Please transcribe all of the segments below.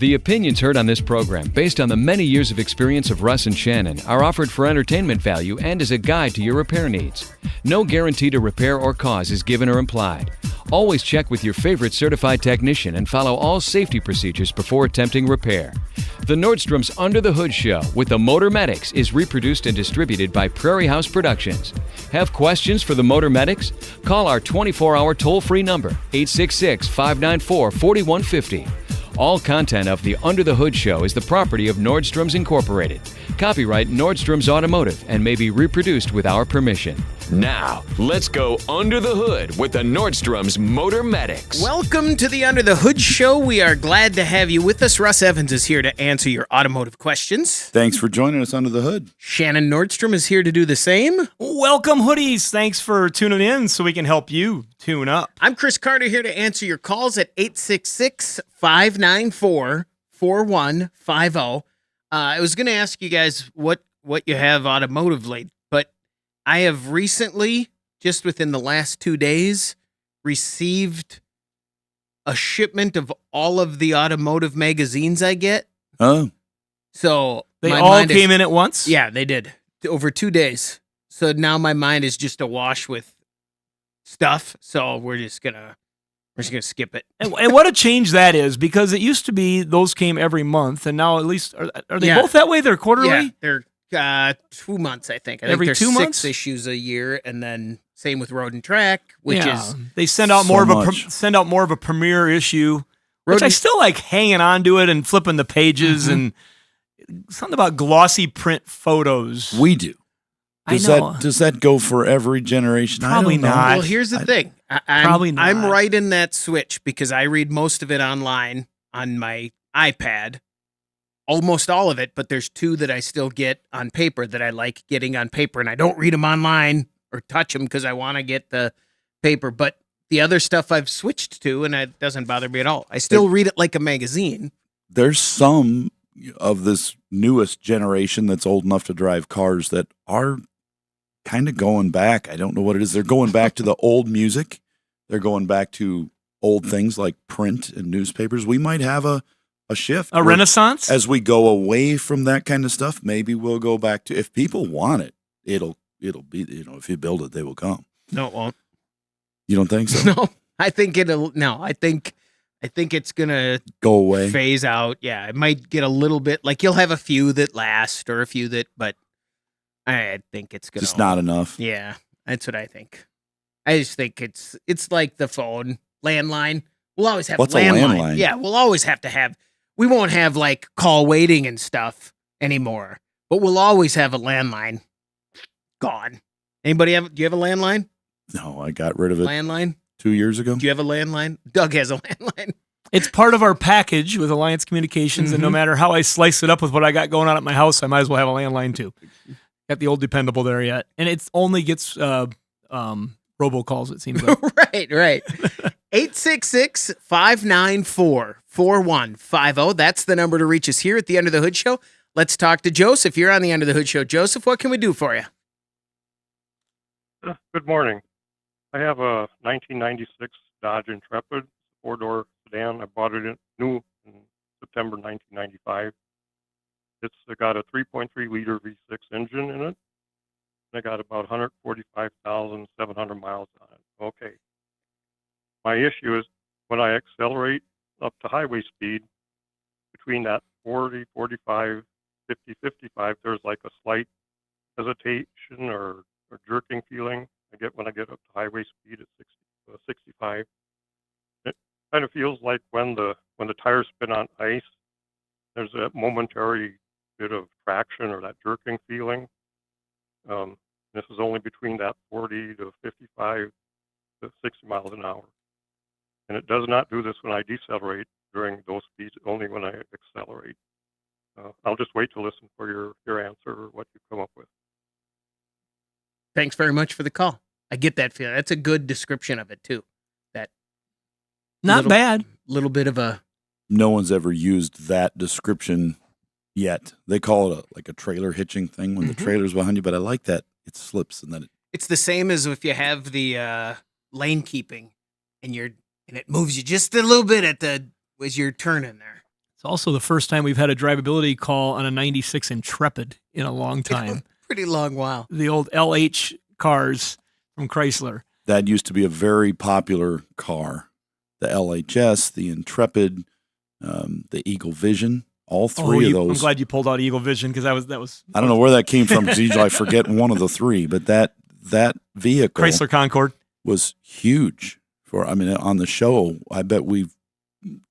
The opinions heard on this program, based on the many years of experience of Russ and Shannon, are offered for entertainment value and as a guide to your repair needs. No guarantee to repair or cause is given or implied. Always check with your favorite certified technician and follow all safety procedures before attempting repair. The Nordstrom's Under the Hood Show with the Motor Medics is reproduced and distributed by Prairie House Productions. Have questions for the Motor Medics? Call our 24-hour toll-free number, 866-594-4150. All content of the Under the Hood Show is the property of Nordstrom's Incorporated. Copyright Nordstrom's Automotive and may be reproduced with our permission. Now, let's go under the hood with the Nordstrom's Motor Medics. Welcome to the Under the Hood Show. We are glad to have you with us. Russ Evans is here to answer your automotive questions. Thanks for joining us under the hood. Shannon Nordstrom is here to do the same. Welcome, hoodies. Thanks for tuning in so we can help you tune up. I'm Chris Carter here to answer your calls at 866-594-4150. I was going to ask you guys what you have automotively, but I have recently, just within the last 2 days, received a shipment of all of the automotive magazines I get. Oh. So They all came in at once? Yeah, they did. Over 2 days. So now my mind is just awash with stuff. So we're just gonna skip it. And what a change that is, because it used to be those came every month, and now at least are they both that way? They're quarterly? Yeah, they're 2 months, I think. Every think 2 there's months? 6 issues a year, and then same with Road and Track, which is they send out so more much. of a premiere issue, which I still like hanging on to it and flipping the pages and something about glossy print photos. We do. Does I know. does that go for every generation? Probably I don't know. not. Well, here's the thing. Probably not. I'm right in that switch because I read most of it online on my iPad, almost all of it, but there's 2 that I still get on paper that I like getting on paper, and I don't read them online or touch them because I want to get the paper, but the other stuff I've switched to, and it doesn't bother me at all. I still read it like a magazine. There's some of this newest generation that's old enough to drive cars that are kind of going back. I don't know what it is. They're going back to the old music. They're going back to old things like print and newspapers. We might have a shift. A renaissance? As we go away from that kind of stuff, maybe we'll go back to, if people want it, it'll be, if you build it, they will come. No, it won't. You don't think so? No, I think it's gonna Go away. phase out. Yeah, it might get a little bit like you'll have a few that last or a few that, but I think it's gonna Just not enough. Yeah, that's what I think. I just think it's like the phone landline. We'll always have What's a landline. landline? Yeah, we'll always have to have. We won't have like call waiting and stuff anymore, but we'll always have a landline. Gone. Anybody have? Do you have a landline? No, I got rid of it Landline? 2 years ago. Do you have a landline? Doug has a landline. It's part of our package with Alliance Communications, and no matter how I slice it up with what I got going on at my house, I might as well have a landline too. Got the old dependable there yet, and it only gets robocalls, it seems like. Right. 866-594-4150. That's the number to reach us here at the Under the Hood Show. Let's talk to Joseph. You're on the Under the Hood Show. Joseph, what can we do for you? Good morning. I have a 1996 Dodge Intrepid 4-door sedan. I bought it new in September 1995. It's got a 3.3-liter V6 engine in it. I got about 145,700 miles on it. Okay. My issue is when I accelerate up to highway speed, between that 40, 45, 50, 55, there's like a slight hesitation or jerking feeling I get when I get up to highway speed at 65. It kind of feels like when the tires spin on ice, there's a momentary bit of traction or that jerking feeling. This is only between that 40 to 55 to 60 miles an hour. And it does not do this when I decelerate during those speeds, only when I accelerate. I'll just wait to listen for your answer or what you come up with. Thanks very much for the call. I get that feeling. That's a good description of it, too. That Not bad. Little bit of a... No one's ever used that description yet. They call it like a trailer hitching thing when the trailer's behind you, but I like that it slips and then It's the same as if you have the lane keeping and it moves you just a little bit as you're turning there. It's also the first time we've had a drivability call on a 96 Intrepid in a long time. Pretty long while. The old LH cars from Chrysler. That used to be a very popular car. The LHS, the Intrepid, the Eagle Vision, all three of those. I'm glad you pulled out Eagle Vision because that was. I don't know where that came from because usually I forget one of the three, but that vehicle Chrysler Concorde was huge on the show. I bet we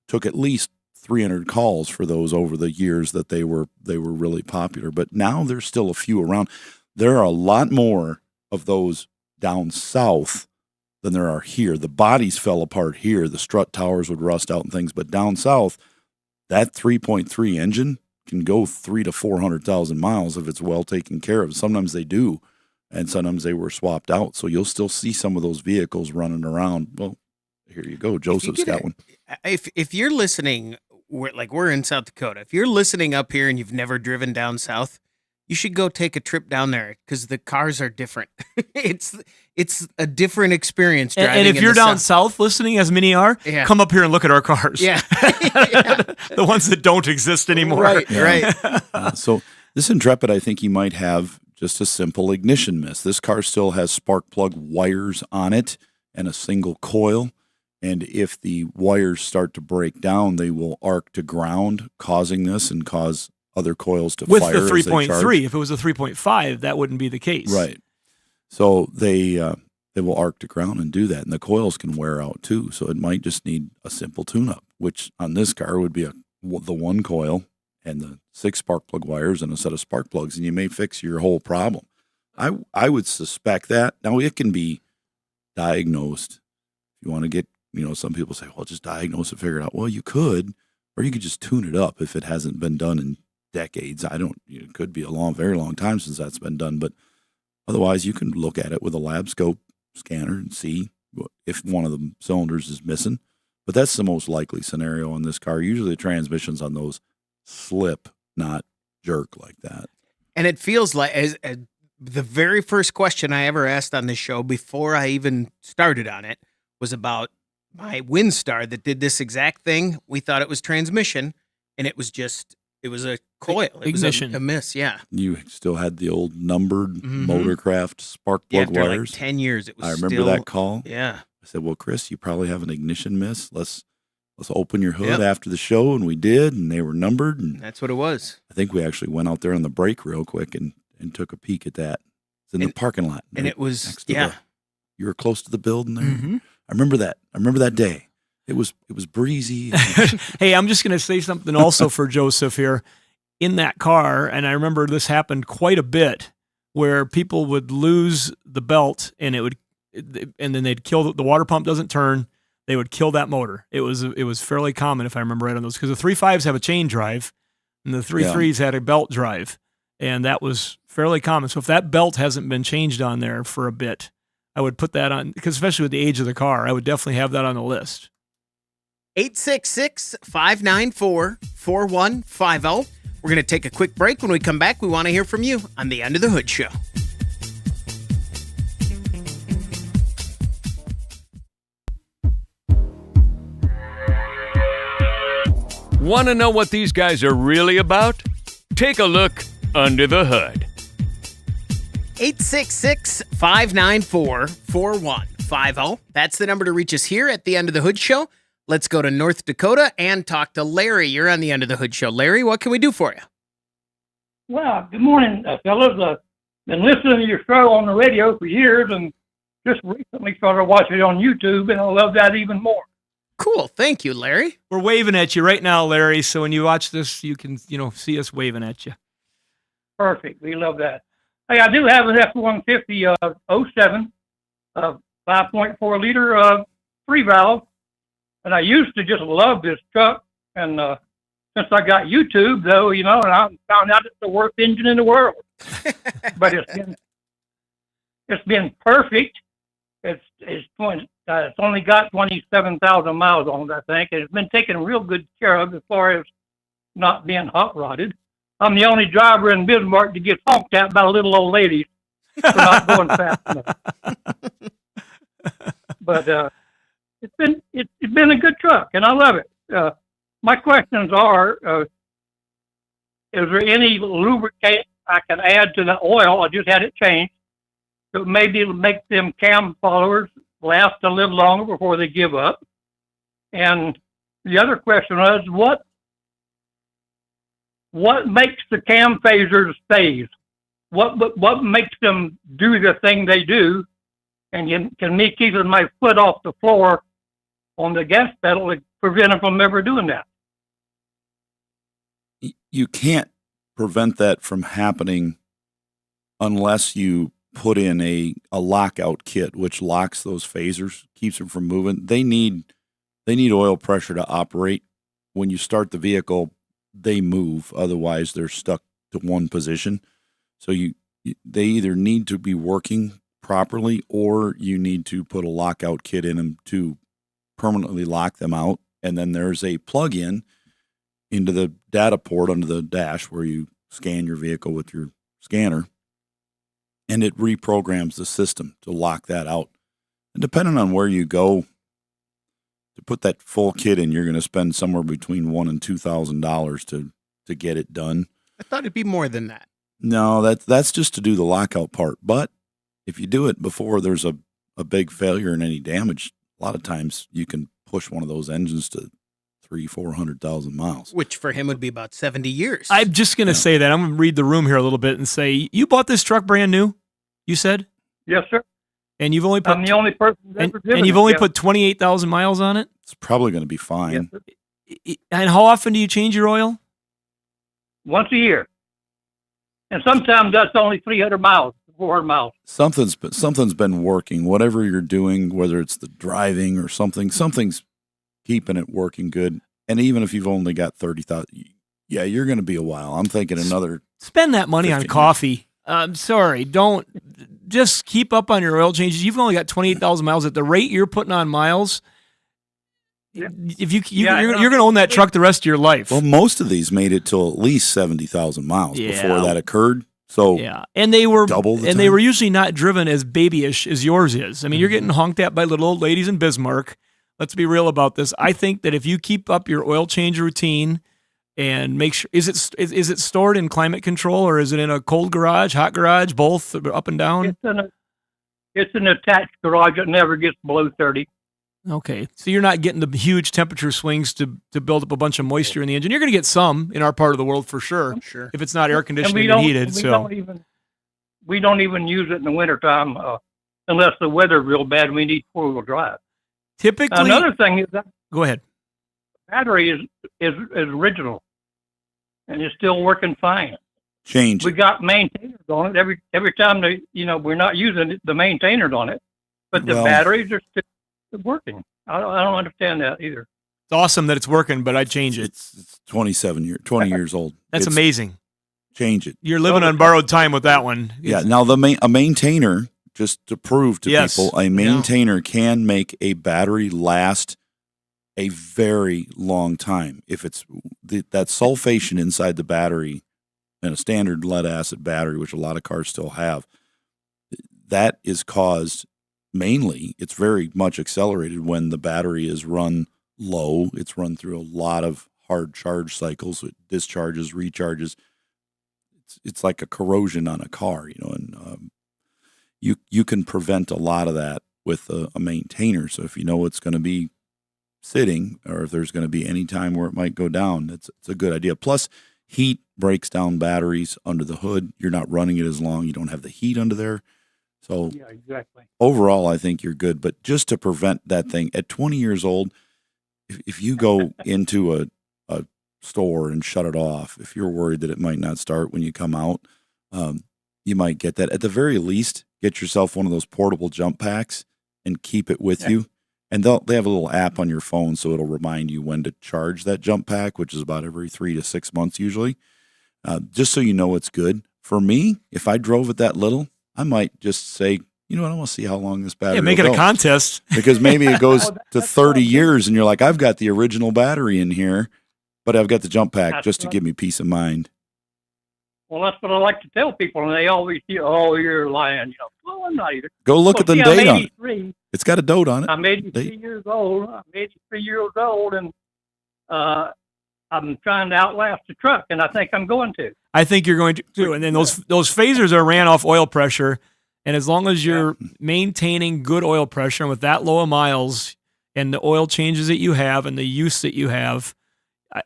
took at least 300 calls for those over the years that they were really popular. But now there's still a few around. There are a lot more of those down south than there are here. The bodies fell apart here. The strut towers would rust out and things. But down south, that 3.3 engine can go 300,000 to 400,000 miles if it's well taken care of. Sometimes they do, and sometimes they were swapped out. So you'll still see some of those vehicles running around. Well, here you go. Joseph's got one. If you're listening, we're in South Dakota. If you're listening up here and you've never driven down south, you should go take a trip down there because the cars are different. It's a different experience driving. And if in you're the down south listening, as many are, come up here and look at our cars. Yeah. The ones that don't exist anymore. Right, Yeah. right. So this Intrepid, I think you might have just a simple ignition miss. This car still has spark plug wires on it and a single coil. And if the wires start to break down, they will arc to ground, causing this and cause other coils to With fire. the 3.3, if it was a 3.5, that wouldn't be the case. Right. So they will arc to ground and do that, and the coils can wear out too. So it might just need a simple tune-up, which on this car would be the one coil and the 6 spark plug wires and a set of spark plugs, and you may fix your whole problem. I would suspect that. Now it can be diagnosed. If you want to get, some people say, well, just diagnose it, figure it out. Well, you could, or you could just tune it up if it hasn't been done in decades. It could be a very long time since that's been done, but otherwise you can look at it with a lab scope scanner and see if one of the cylinders is missing. But that's the most likely scenario on this car. Usually the transmissions on those slip, not jerk like that. And it feels like the very first question I ever asked on this show before I even started on it was about my Windstar that did this exact thing. We thought it was transmission, and it was a coil. It Ignition. was a miss, yeah. You still had the old numbered Motorcraft spark plug After wires. like 10 years, it was I remember that call. Yeah. I said, well, Chris, you probably have an ignition miss. Let's open your hood after the show, and we did, and they were numbered. And that's what it was. I think we actually went out there on the break real quick and took a peek at that. It's in the parking lot. And it was, you were close to the building there. Mm-hmm. I remember that. I remember that day. It was breezy. Hey, I'm just going to say something also for Joseph here. In that car, and I remember this happened quite a bit, where people would lose the belt and and then they'd kill the water pump doesn't turn. They would kill that motor. It was fairly common, if I remember right, on those, because the 3.5s have a chain drive and the 3.3s had a belt drive, and that was fairly common. So if that belt hasn't been changed on there for a bit, I would put that on, because especially with the age of the car, I would definitely have that on the list. 866-594-4150. We're going to take a quick break. When we come back, we want to hear from you on the Under the Hood Show. Want to know what these guys are really about? Take a look under the hood. 866-594-4150. That's the number to reach us here at the Under the Hood Show. Let's go to North Dakota and talk to Larry. You're on the Under the Hood Show. Larry, what can we do for you? Well, good morning, fellas. Been listening to your show on the radio for years and just recently started watching it on YouTube, and I love that even more. Cool. Thank you, Larry. We're waving at you right now, Larry, so when you watch this, you can see us waving at you. Perfect. We love that. Hey, I do have an F-150 07, 5.4 liter 3-valve, and I used to just love this truck, and since I got YouTube, though, and I found out it's the worst engine in the world. But it's been perfect. It's only got 27,000 miles on it, I think, and it's been taken real good care of as far as not being hot rodded. I'm the only driver in Bismarck to get honked at by little old ladies for not going fast enough. But it's been a good truck, and I love it. my questions are, is there any lubricant I can add to the oil? I just had it changed. So maybe it'll make them cam followers last a little longer before they give up. And the other question was, what makes the cam phasers phase? What makes them do the thing they do? And can me keeping my foot off the floor on the gas pedal to prevent them from ever doing that? You can't prevent that from happening unless you put in a lockout kit, which locks those phasers, keeps them from moving. They need oil pressure to operate. When you start the vehicle, they move. Otherwise, they're stuck to one position. So they either need to be working properly, or you need to put a lockout kit in them to permanently lock them out. And then there's a plug-in into the data port under the dash where you scan your vehicle with your scanner, and it reprograms the system to lock that out. And depending on where you go to put that full kit in, you're going to spend somewhere between $1,000 and $2,000 to get it done. I thought it'd be more than that. No, that's just to do the lockout part. But if you do it before there's a big failure and any damage, a lot of times you can push one of those engines to 300,000-400,000 miles. Which for him would be about 70 years. I'm just going to say that. I'm going to read the room here a little bit and say, you bought this truck brand new, you said? Yes, sir. And you've only put I'm the only person that's ever driven and you've it, only yeah. put 28,000 miles on it? It's probably going to be fine. Yes, sir. And how often do you change your oil? Once a year. And sometimes that's only 300 miles, 400 miles. Something's been working. Whatever you're doing, whether it's the driving or something's keeping it working good. And even if you've only got 30,000, yeah, you're going to be a while. I'm thinking another. Spend that money on 15 coffee. I'm sorry. Don't just keep up on your oil changes. You've only got 28,000 miles at the rate you're putting on miles. Yeah. If you're Yeah, going to own that truck the rest of your life. Well, most of these made it till at least 70,000 miles before that occurred. So yeah, and they were double the and time. they were usually not driven as babyish as yours is. I mean, you're getting honked at by little old ladies in Bismarck. Let's be real about this. I think that if you keep up your oil change routine and make sure, is it stored in climate control, or is it in a cold garage, hot garage, both up and down? It's an attached garage that never gets below 30. Okay, so you're not getting the huge temperature swings to build up a bunch of moisture in the engine. You're going to get some in our part of the world for sure, Sure. if it's not air conditioned And and heated. we don't even use it in the wintertime unless the weather's real bad and we need four-wheel drive. Typically, Another thing is that go ahead. the battery is original and it's still working fine. change We it. got maintainers on it every time we're not using the maintainers on it, but the Well- batteries are still working. I don't understand that either. It's awesome that it's working, but I'd change it. It's 20 years old. That's It's- amazing. Change it. You're living on borrowed time with that one. Yeah. Now a maintainer, just to prove to Yes. people, a maintainer can make a battery last a very long time. If it's that sulfation inside the battery in a standard lead acid battery, which a lot of cars still have, that is caused mainly, it's very much accelerated when the battery is run low. It's run through a lot of hard charge cycles. It discharges, recharges. It's like a corrosion on a car, and you can prevent a lot of that with a maintainer. So if you know it's going to be sitting, or if there's going to be any time where it might go down, it's a good idea. Plus, heat breaks down batteries under the hood. You're not running it as long. You don't have the heat under there. So Yeah, exactly. overall, I think you're good. But just to prevent that thing at 20 years old, if you go into a store and shut it off, if you're worried that it might not start when you come out, you might get that. At the very least, get yourself one of those portable jump packs and keep it with you. And they have a little app on your phone, so it'll remind you when to charge that jump pack, which is about every 3 to 6 months usually, just so you know it's good. For me, if I drove it that little, I might just say, you know what, I want to see how long this battery Make will it a go. contest. Because maybe it goes to that's 30 right. years, and you're like, I've got the original battery in here, but I've got the jump pack That's just to right. give me peace of mind. Well, that's what I like to tell people, and they always say, "Oh, you're lying." Well, I'm not either. Go look at the see, date I'm on it. 83. It's got a date on it. I'm 83 Date. years old. I'm 83 years old, and I'm trying to outlast the truck, and I think I'm going to. I think you're going to too. And then those phasers are ran off oil pressure. And as long as you're maintaining good oil pressure and with that low of miles and the oil changes that you have and the use that you have,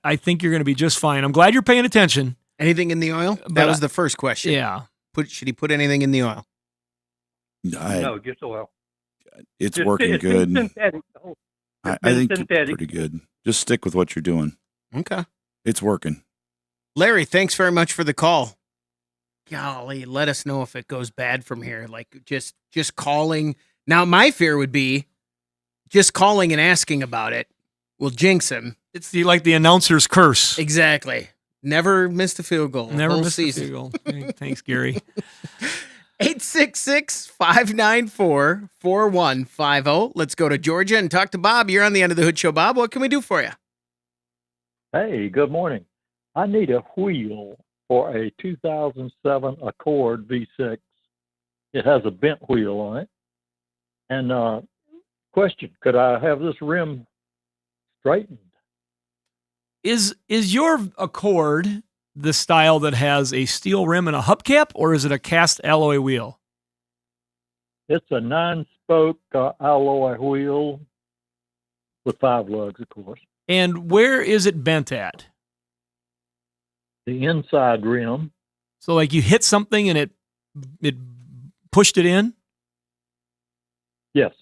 I think you're going to be just fine. I'm glad you're paying attention. Anything in the oil? That was the first question. Yeah. Should he put anything in the oil? No, just oil. It's Just- working it's good. synthetic. I been think you're synthetic. pretty good. Just stick with what you're doing. Okay. It's working. Larry, thanks very much for the call. Golly, let us know if it goes bad from here. Like just calling. Now, my fear would be just calling and asking about it will jinx him. It's like the announcer's curse. Exactly. Never missed a field goal. Never whole missed season. a field goal. Thanks, Gary. 866-594-4150. Let's go to Georgia and talk to Bob. You're on the End of the Hood Show. Bob, what can we do for you? Hey, good morning. I need a wheel for a 2007 Accord V6. It has a bent wheel on it. And question, could I have this rim straightened? Is your Accord the style that has a steel rim and a hubcap, or is it a cast alloy wheel? It's a 9-spoke alloy wheel with 5 lugs, of course. And where is it bent at? The inside rim. So like you hit something and it pushed it in? Yes.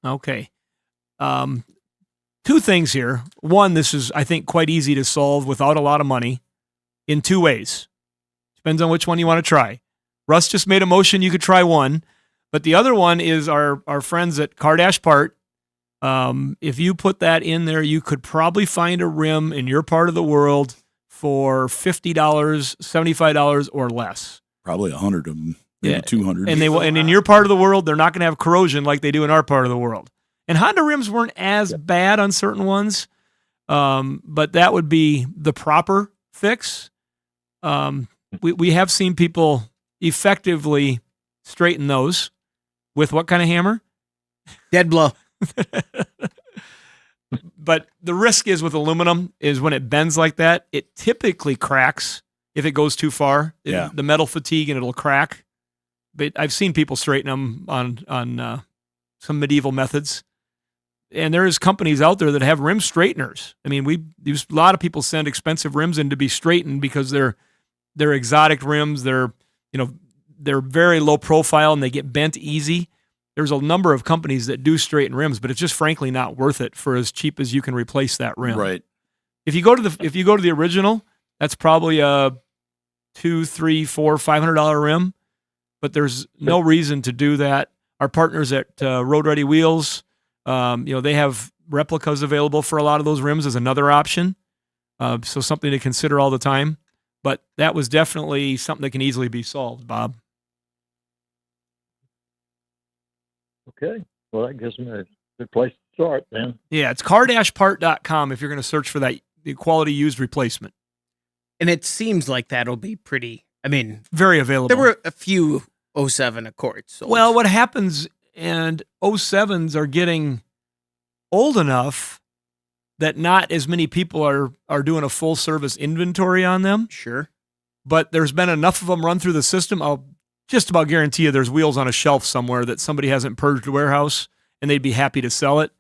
Okay. Two things here. One, this is, I think, quite easy to solve without a lot of money in 2 ways. Depends on which one you want to try. Russ just made a motion. You could try one. But the other one is our friends at Cardash Part. If you put that in there, you could probably find a rim in your part of the world for $50, $75 or less. Probably 100 of them, maybe Yeah. 200. And and in your part of the world, they're not going to have corrosion like they do in our part of the world. And Honda rims weren't as bad on certain ones, but that would be the proper fix. We have seen people effectively straighten those with what kind of hammer? Dead blow. But the risk is with aluminum is when it bends like that, it typically cracks if it goes too far. Yeah. The metal fatigue and it'll crack. But I've seen people straighten them on some medieval methods. And there is companies out there that have rim straighteners. I mean, a lot of people send expensive rims in to be straightened because they're exotic rims. They're very low profile and they get bent easy. There's a number of companies that do straighten rims, but it's just frankly not worth it for as cheap as you can replace that rim. Right. If you go to the original, that's probably a $200, $300, $400, $500 rim, but there's no reason to do that. Our partners at Road Ready Wheels, they have replicas available for a lot of those rims as another option. So something to consider all the time. But that was definitely something that can easily be solved, Bob. Okay. Well, that gives me a good place to start then. Yeah, it's cardashpart.com if you're going to search for that quality used replacement. And it seems like that'll be pretty, Very available. there were a few 07 Accords sold. Well, what happens, and 07s are getting old enough that not as many people are doing a full service inventory on them, Sure. but there's been enough of them run through the system. I'll just about guarantee you there's wheels on a shelf somewhere that somebody hasn't purged a warehouse and they'd be happy to sell it.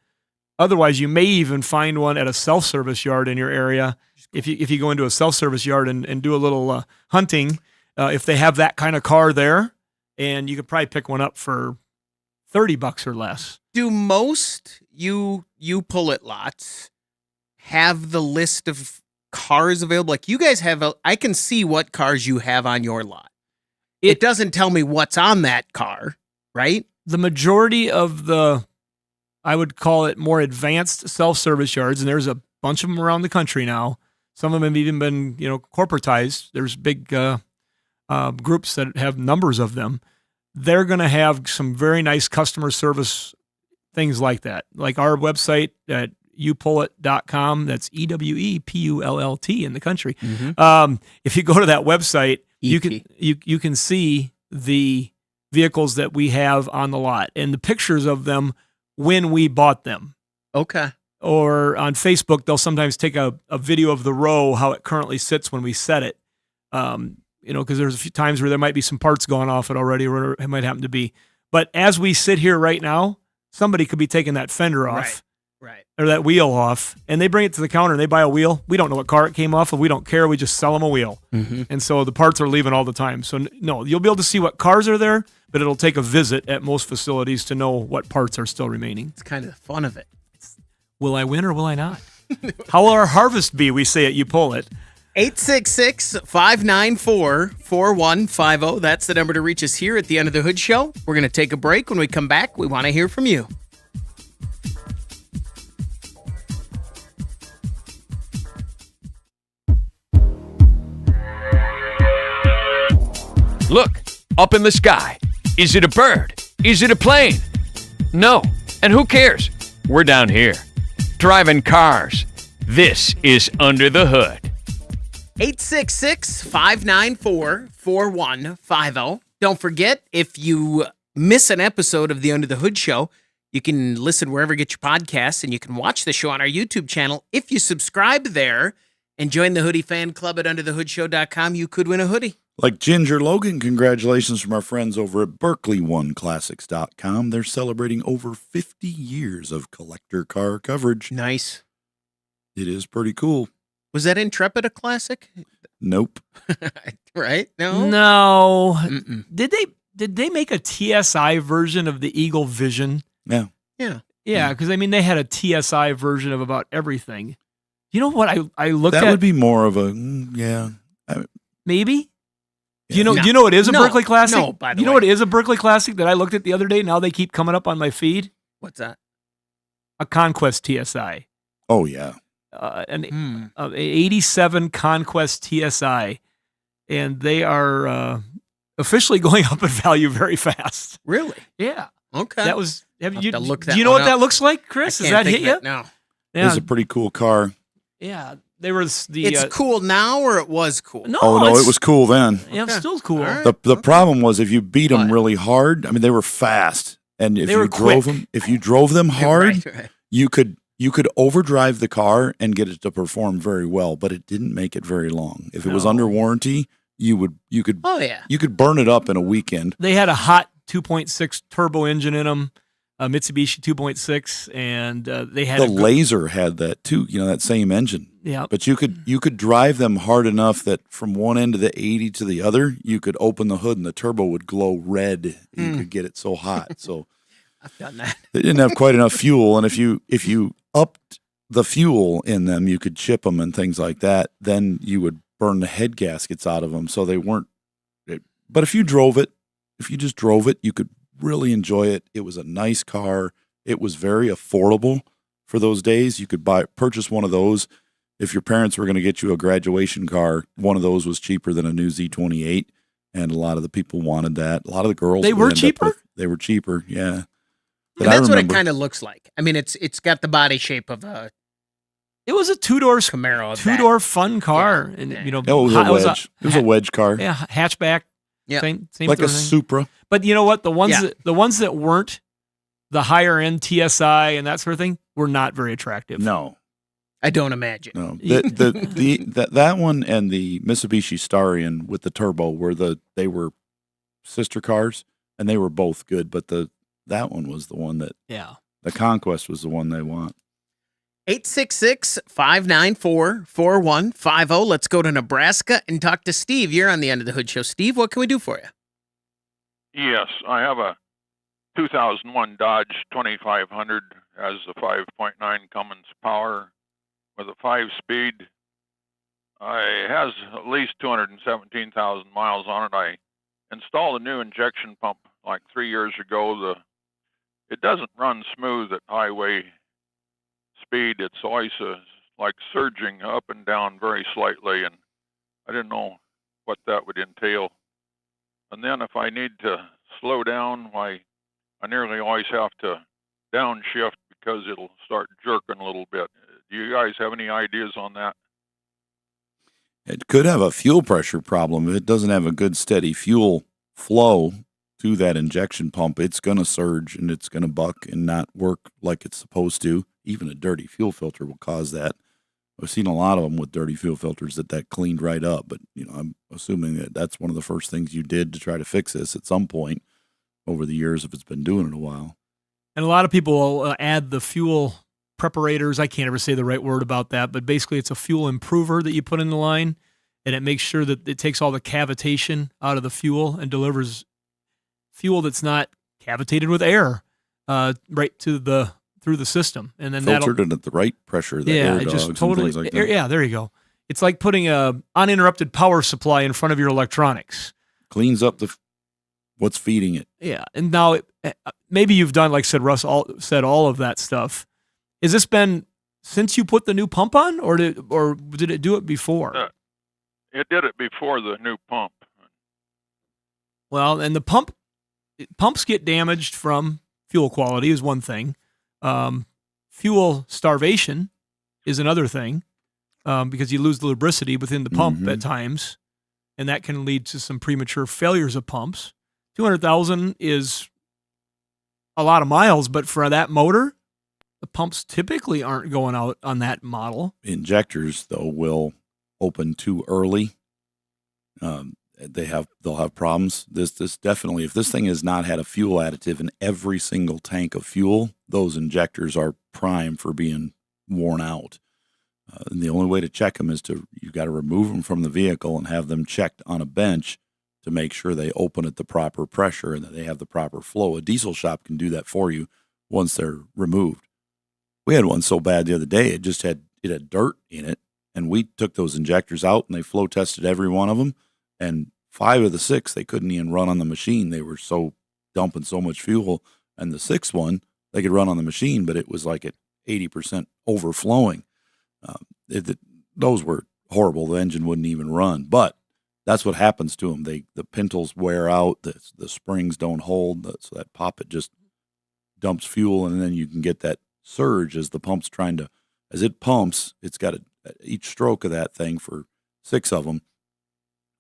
Otherwise, you may even find one at a self-service yard in your area. If you go into a self-service yard and do a little hunting, if they have that kind of car there, and you could probably pick one up for $30 or less. Do most you pull it lots have the list of cars available? Like you guys have, I can see what cars you have on your lot. It doesn't tell me what's on that car, right? The majority of the, I would call it more advanced self-service yards, and there's a bunch of them around the country now. Some of them have even been, corporatized. There's big groups that have numbers of them. They're going to have some very nice customer service things like that. Like our website at youpullit.com, that's EWEPULLT in the country. Mm-hmm. If you go to that website, you ET. can see the vehicles that we have on the lot and the pictures of them when we bought them. Okay. or on Facebook, they'll sometimes take a video of the row, how it currently sits when we set it. Because there's a few times where there might be some parts going off it already, or it might happen to be. But as we sit here right now, somebody could be taking that fender off. Right. Or that wheel off, and they bring it to the counter and they buy a wheel. We don't know what car it came off of. We don't care. We just sell them a wheel. Mm-hmm. And so the parts are leaving all the time. So no, you'll be able to see what cars are there, but it'll take a visit at most facilities to know what parts are still remaining. It's kind of the fun of it. Will I win or will I not? How will our harvest be? We say it, you pull it. 866-594-4150. That's the number to reach us here at the Under the Hood Show. We're going to take a break. When we come back, we want to hear from you. Look, up in the sky. Is it a bird? Is it a plane? No. And who cares? We're down here, driving cars. This is Under the Hood. 866-594-4150. Don't forget, if you miss an episode of the Under the Hood Show, you can listen wherever you get your podcasts, and you can watch the show on our YouTube channel. If you subscribe there and join the Hoodie Fan Club at underthehoodshow.com, you could win a hoodie. Like Ginger Logan, congratulations from our friends over at BerkeleyOneClassics.com. They're celebrating over 50 years of collector car coverage. Nice. It is pretty cool. Was that Intrepid a classic? Nope. Right? No? No. Mm-mm. Did they make a TSI version of the Eagle Vision? Yeah. Yeah. Yeah, because they had a TSI version of about everything. You know what I looked at? That would be more of a, yeah. Maybe? Yeah. Do you know it is a No. Berkeley Classic? No, by the You know way. what is a Berkeley Classic that I looked at the other day? Now they keep coming up on my feed? What's that? A Conquest TSI. Oh, yeah. An 87 Conquest TSI. And they are officially going up in value very fast. Really? Yeah. Okay. That was. I'll have to look that do you know one what that up. looks like, I Chris? Does can't that think hit of you? it, no. It Yeah. is a pretty cool car. Yeah. They were the. It's cool now, or it was cool? No, Oh, no, it's, it was cool then. Yeah, it's Okay. still cool. All right. The problem was if you beat them What? really hard, they were fast. And if They you were drove quick. them, if you drove them hard, Right. you could overdrive the car and get it to perform very well, but it didn't make it very long. If it was No. under warranty, you could Oh, yeah. burn it up in a weekend. They had a hot 2.6 turbo engine in them, Mitsubishi 2.6, and they had The a good- Laser had that too, that same engine. Yeah. But you could drive them hard enough that from one end of the 80 to the other, you could open the hood and the turbo would glow red. You could get it so hot. So I've done that. they didn't have quite enough fuel, and if you upped the fuel in them, you could chip them and things like that. Then you would burn the head gaskets out of them, so they weren't. But if you just drove it, you could really enjoy it. It was a nice car. It was very affordable for those days. You could purchase one of those. If your parents were going to get you a graduation car, one of those was cheaper than a new Z28, and a lot of the people wanted that. A lot of the girls They would were end up cheaper? with- They were cheaper, yeah. But And I that's what it remember- kind of looks like. It's got the body shape of a It was a two-door Camaro. of two-door fun car, Yeah. and Yeah. you know, Oh, it was hot- a wedge. It was a wedge car, yeah, hatchback. Yeah. Same like a sort of thing. Supra. But you know what? The ones Yeah. that weren't the higher end TSI and that sort of thing were not very attractive. No, I don't imagine. no. That one and the Mitsubishi Starion with the turbo they were sister cars, and they were both good. But that one was the one that Yeah. the Conquest was the one they want. 866-594-4150. Let's go to Nebraska and talk to Steve. You're on the End of the Hood Show. Steve, what can we do for you? Yes, I have a 2001 Dodge 2500, has a 5.9 Cummins power with a 5-speed. It has at least 217,000 miles on it. I installed a new injection pump like 3 years ago. It doesn't run smooth at highway speed. It's always like surging up and down very slightly, and I didn't know what that would entail. And then if I need to slow down, I nearly always have to downshift because it'll start jerking a little bit. Do you guys have any ideas on that? It could have a fuel pressure problem. If it doesn't have a good steady fuel flow to that injection pump, it's going to surge and it's going to buck and not work like it's supposed to. even a dirty fuel filter will cause that. I've seen a lot of them with dirty fuel filters that cleaned right up. But, I'm assuming that that's one of the first things you did to try to fix this at some point over the years if it's been doing it a while. And a lot of people will add the fuel preparators. I can't ever say the right word about that, but basically it's a fuel improver that you put in the line, and it makes sure that it takes all the cavitation out of the fuel and delivers fuel that's not cavitated with air right to through the system. And then filtered it at the right pressure, the air dogs and things like that. Yeah, there you go. It's like putting a uninterrupted power supply in front of your electronics. Cleans up what's feeding it. Yeah, and now maybe you've done, like said Russ, said all of that stuff. Has this been since you put the new pump on, or did it do it before? It did it before the new pump. Well, and the pumps get damaged from fuel quality is one thing. Fuel starvation is another thing, because you lose the lubricity within the pump at times, and that can lead to some premature failures of pumps. 200,000 is a lot of miles, but for that motor, the pumps typically aren't going out on that model. Injectors, though, will open too early. They'll have problems. This definitely, if this thing has not had a fuel additive in every single tank of fuel, those injectors are prime for being worn out. And the only way to check them is you've got to remove them from the vehicle and have them checked on a bench to make sure they open at the proper pressure and that they have the proper flow. A diesel shop can do that for you once they're removed. We had one so bad the other day, it had dirt in it, and we took those injectors out and they flow tested every one of them, and 5 of the 6 they couldn't even run on the machine. They were so dumping so much fuel, and the 6th one they could run on the machine, but it was like at 80% overflowing. Those were horrible. The engine wouldn't even run, but that's what happens to them. The pintles wear out, the springs don't hold, so that poppet just dumps fuel, and then you can get that surge as the pump's as it pumps, it's got each stroke of that thing for 6 of them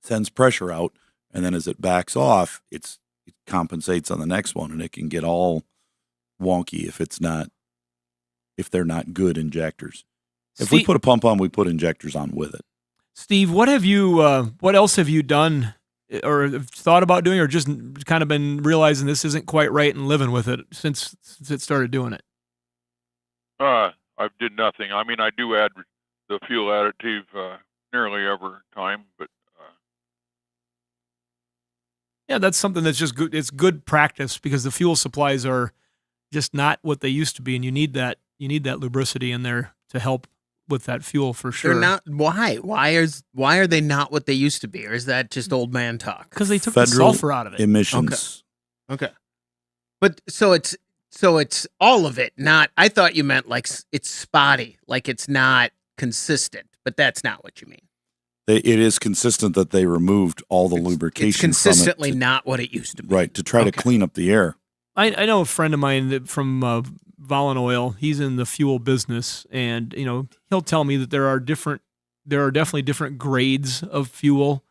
sends pressure out, and then as it backs off, it compensates on the next one, and it can get all wonky if they're not good injectors. If we put a pump on, we put injectors on with it. Steve, what else have you done or thought about doing, or just kind of been realizing this isn't quite right and living with it since it started doing it? I did nothing. I mean, I do add the fuel additive nearly every time, but yeah, that's something that's just good. It's good practice because the fuel supplies are just not what they used to be, and you need that lubricity in there to help with that fuel for sure. They're not. Why? Why are they not what they used to be, or is that just old man talk? Because they took the sulfur out of it. Emissions. Okay. But so it's all of it. Not. I thought you meant like it's spotty, like it's not consistent. But that's not what you mean. It is consistent that they removed all the lubrication. It's consistently not what it used to be. Right, to try to clean up the air. I know a friend of mine from Volun Oil. He's in the fuel business, and he'll tell me that there are definitely different grades of fuel.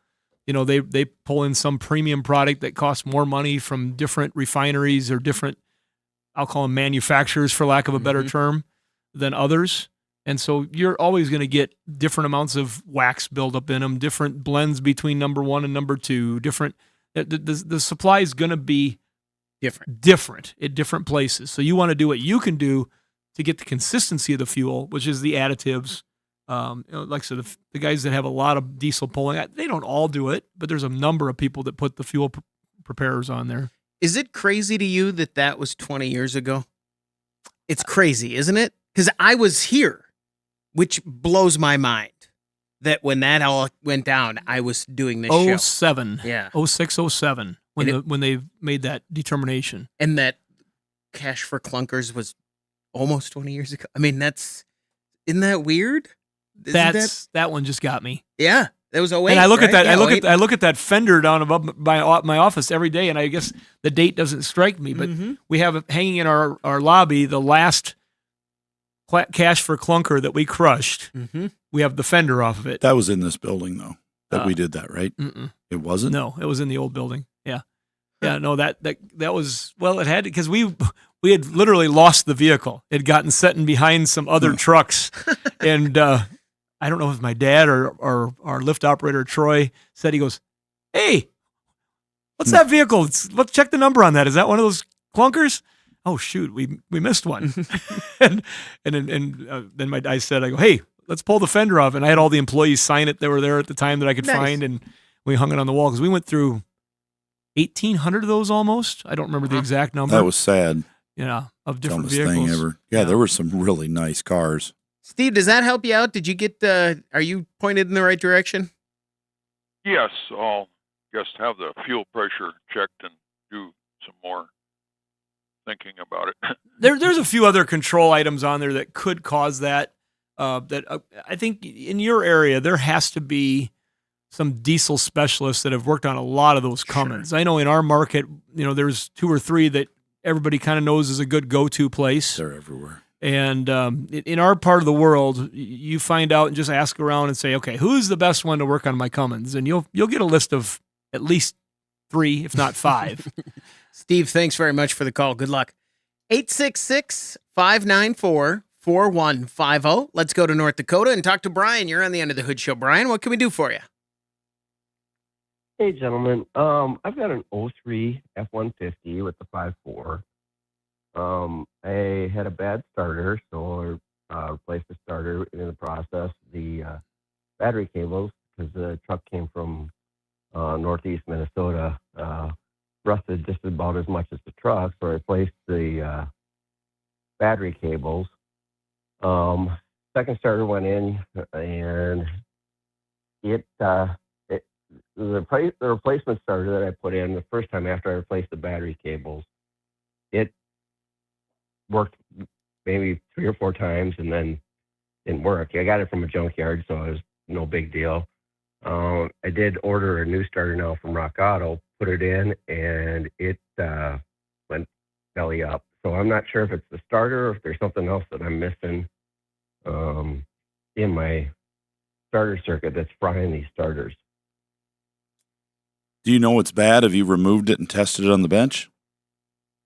They pull in some premium product that costs more money from different refineries or different, I'll call them manufacturers for lack of a better term, than others. And so you're always going to get different amounts of wax buildup in them, different blends between number 1 and number 2, different. The supply is going to be different at different places. So you want to do what you can do to get the consistency of the fuel, which is the additives. Like I said, the guys that have a lot of diesel pulling, they don't all do it, but there's a number of people that put the fuel preparers on there. Is it crazy to you that was 20 years ago? It's crazy, isn't it? Because I was here, which blows my mind that when that all went down, I was doing this show. 07. Yeah. 06, 07. When they made that determination. And that Cash for Clunkers was almost 20 years ago. I mean, isn't that weird? That one just got me. Yeah. That was 08. And I look at that. Yeah, I look at that fender down above my office every day, and I guess the date doesn't strike me, but we have hanging in our lobby the last Cash for Clunker that we crushed. We have the fender off of it. That was in this building, though, that we did that, right? It wasn't? No, it was in the old building. Yeah. Yeah, no, that was, well, it had to, because we we had literally lost the vehicle. It had gotten set in behind some other trucks. And I don't know if my dad or our lift operator, Troy, said, he goes, "Hey, what's that vehicle? Let's check the number on that. Is that one of those clunkers?" Oh, shoot, we missed one. and then I said, I go, "Hey, let's pull the fender off." And I had all the employees sign it that were there at the time that I could find. And we hung it on the wall because we went through 1,800 of those almost. I don't remember the exact number. That was sad. Of different Dumbest vehicles. thing ever. Yeah, there were some really nice cars. Steve, does that help you out? Did you get, are you pointed in the right direction? Yes, I'll just have the fuel pressure checked and do some more thinking about it. There's a few other control items on there that could cause that. I think in your area, there has to be some diesel specialists that have worked on a lot of those Cummins. Sure. I know in our market, there's 2 or 3 that everybody kind of knows is a good go-to place. They're everywhere. And in our part of the world, you find out and just ask around and say, okay, who's the best one to work on my Cummins? And you'll get a list of at least 3, if not 5. Steve, thanks very much for the call. Good luck. 866-594-4150. Let's go to North Dakota and talk to Brian. You're on the End of the Hood Show. Brian, what can we do for you? Hey, gentlemen. I've got an 03 F-150 with the 5.4. I had a bad starter, so I replaced the starter in the process. The battery cables, because the truck came from northeast Minnesota, rusted just about as much as the truck, so I replaced the battery cables. Second starter went in, and the replacement starter that I put in the first time after I replaced the battery cables, it worked maybe 3 or 4 times and then didn't work. I got it from a junkyard, so it was no big deal. I did order a new starter now from Rock Auto, put it in, and it went belly up. So I'm not sure if it's the starter or if there's something else that I'm missing in my starter circuit that's frying these starters. Do you know it's bad? Have you removed it and tested it on the bench?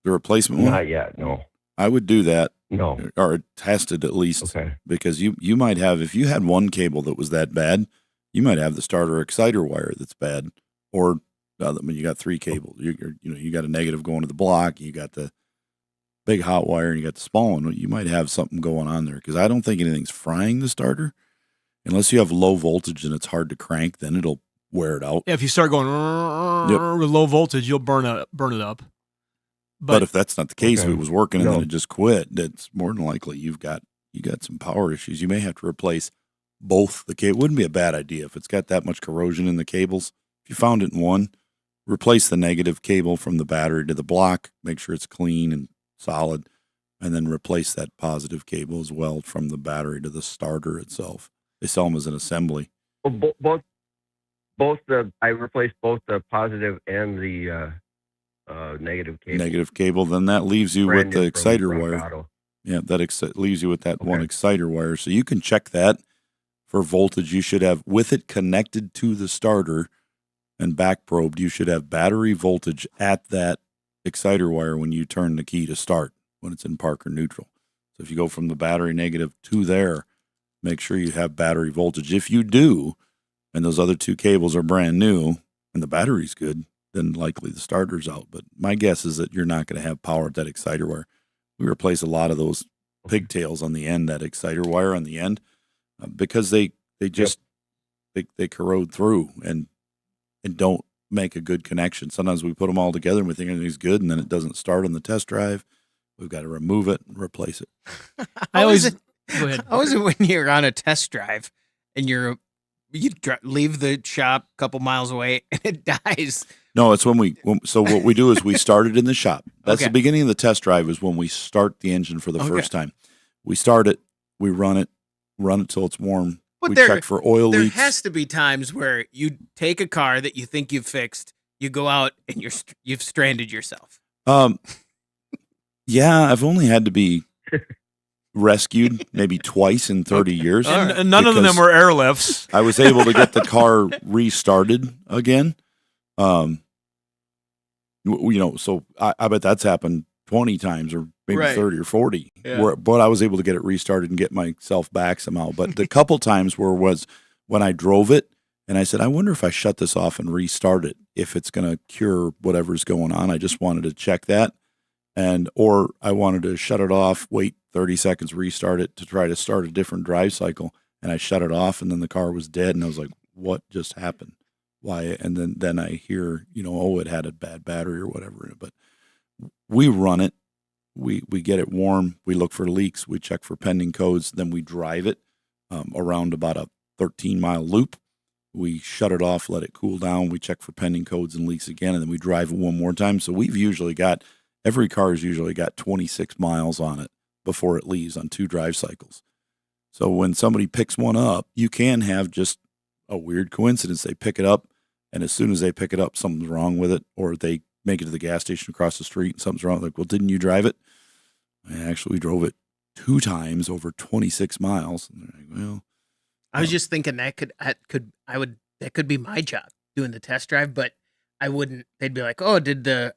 The replacement one? Not yet, no. I would do that. No. Or tested at least. Okay. Because you might have, if you had one cable that was that bad, you might have the starter exciter wire that's bad. Or when you got 3 cables, you got a negative going to the block, you got the big hot wire, and you got the small one. You might have something going on there because I don't think anything's frying the starter. Unless you have low voltage and it's hard to crank, then it'll wear it out. Yeah, if you start going with low voltage, you'll burn it up. But if that's not the case, Okay. if it was working and then it just quit, that's more than likely you got some power issues. You may have to replace both the cable. Wouldn't be a bad idea if it's got that much corrosion in the cables. If you found it in one, replace the negative cable from the battery to the block, make sure it's clean and solid, and then replace that positive cable as well from the battery to the starter itself. They sell them as an assembly. Well, I replaced both the positive and the negative cable. Negative cable, then that leaves you with the exciter wire. Auto. Yeah, that leaves you with that one exciter wire. So you can check that for voltage. You should have, with it connected to the starter and back probed, you should have battery voltage at that exciter wire when you turn the key to start, when it's in park or neutral. So if you go from the battery negative to there, make sure you have battery voltage. If you do, and those other 2 cables are brand new and the battery's good, then likely the starter's out. But my guess is that you're not going to have power at that exciter wire. We replace a lot of those pigtails on the end, that exciter wire on the end, because they just they corrode through and don't make a good connection. Sometimes we put them all together and we think everything's good, and then it doesn't start on the test drive. We've got to remove it and replace it. Go ahead. How is it when you're on a test drive and you leave the shop a couple miles away and it dies? No, it's so what we do is we start it in the shop. That's Okay. the beginning of the test drive, is when we start the engine for the first time. We start it, we run it till it's warm. But we check for oil there leaks. has to be times where you take a car that you think you've fixed, you go out and you've stranded yourself. Yeah, I've only had to be rescued maybe twice in 30 years. And none of them because were airlifts. I was able to get the car restarted again. So I bet that's happened 20 times or maybe Right. 30 or 40. Yeah. But I was able to get it restarted and get myself back somehow. But the couple times was when I drove it and I said, I wonder if I shut this off and restart it, if it's going to cure whatever's going on. I just wanted to check that. Or I wanted to shut it off, wait 30 seconds, restart it to try to start a different drive cycle. And I shut it off and then the car was dead. And I was like, what just happened? Why? And then I hear, it had a bad battery or whatever in it. But we run it. We get it warm. We look for leaks. We check for pending codes. Then we drive it around about a 13-mile loop. We shut it off, let it cool down. We check for pending codes and leaks again, and then we drive it one more time. So every car's usually got 26 miles on it before it leaves on 2 drive cycles. So when somebody picks one up, you can have just a weird coincidence. They pick it up, and as soon as they pick it up, something's wrong with it, or they make it to the gas station across the street and something's wrong. Like, well, didn't you drive it? We drove it 2 times over 26 miles. And they're like, well, I was just thinking that could be my job doing the test drive, but I wouldn't. They'd be like, "Oh,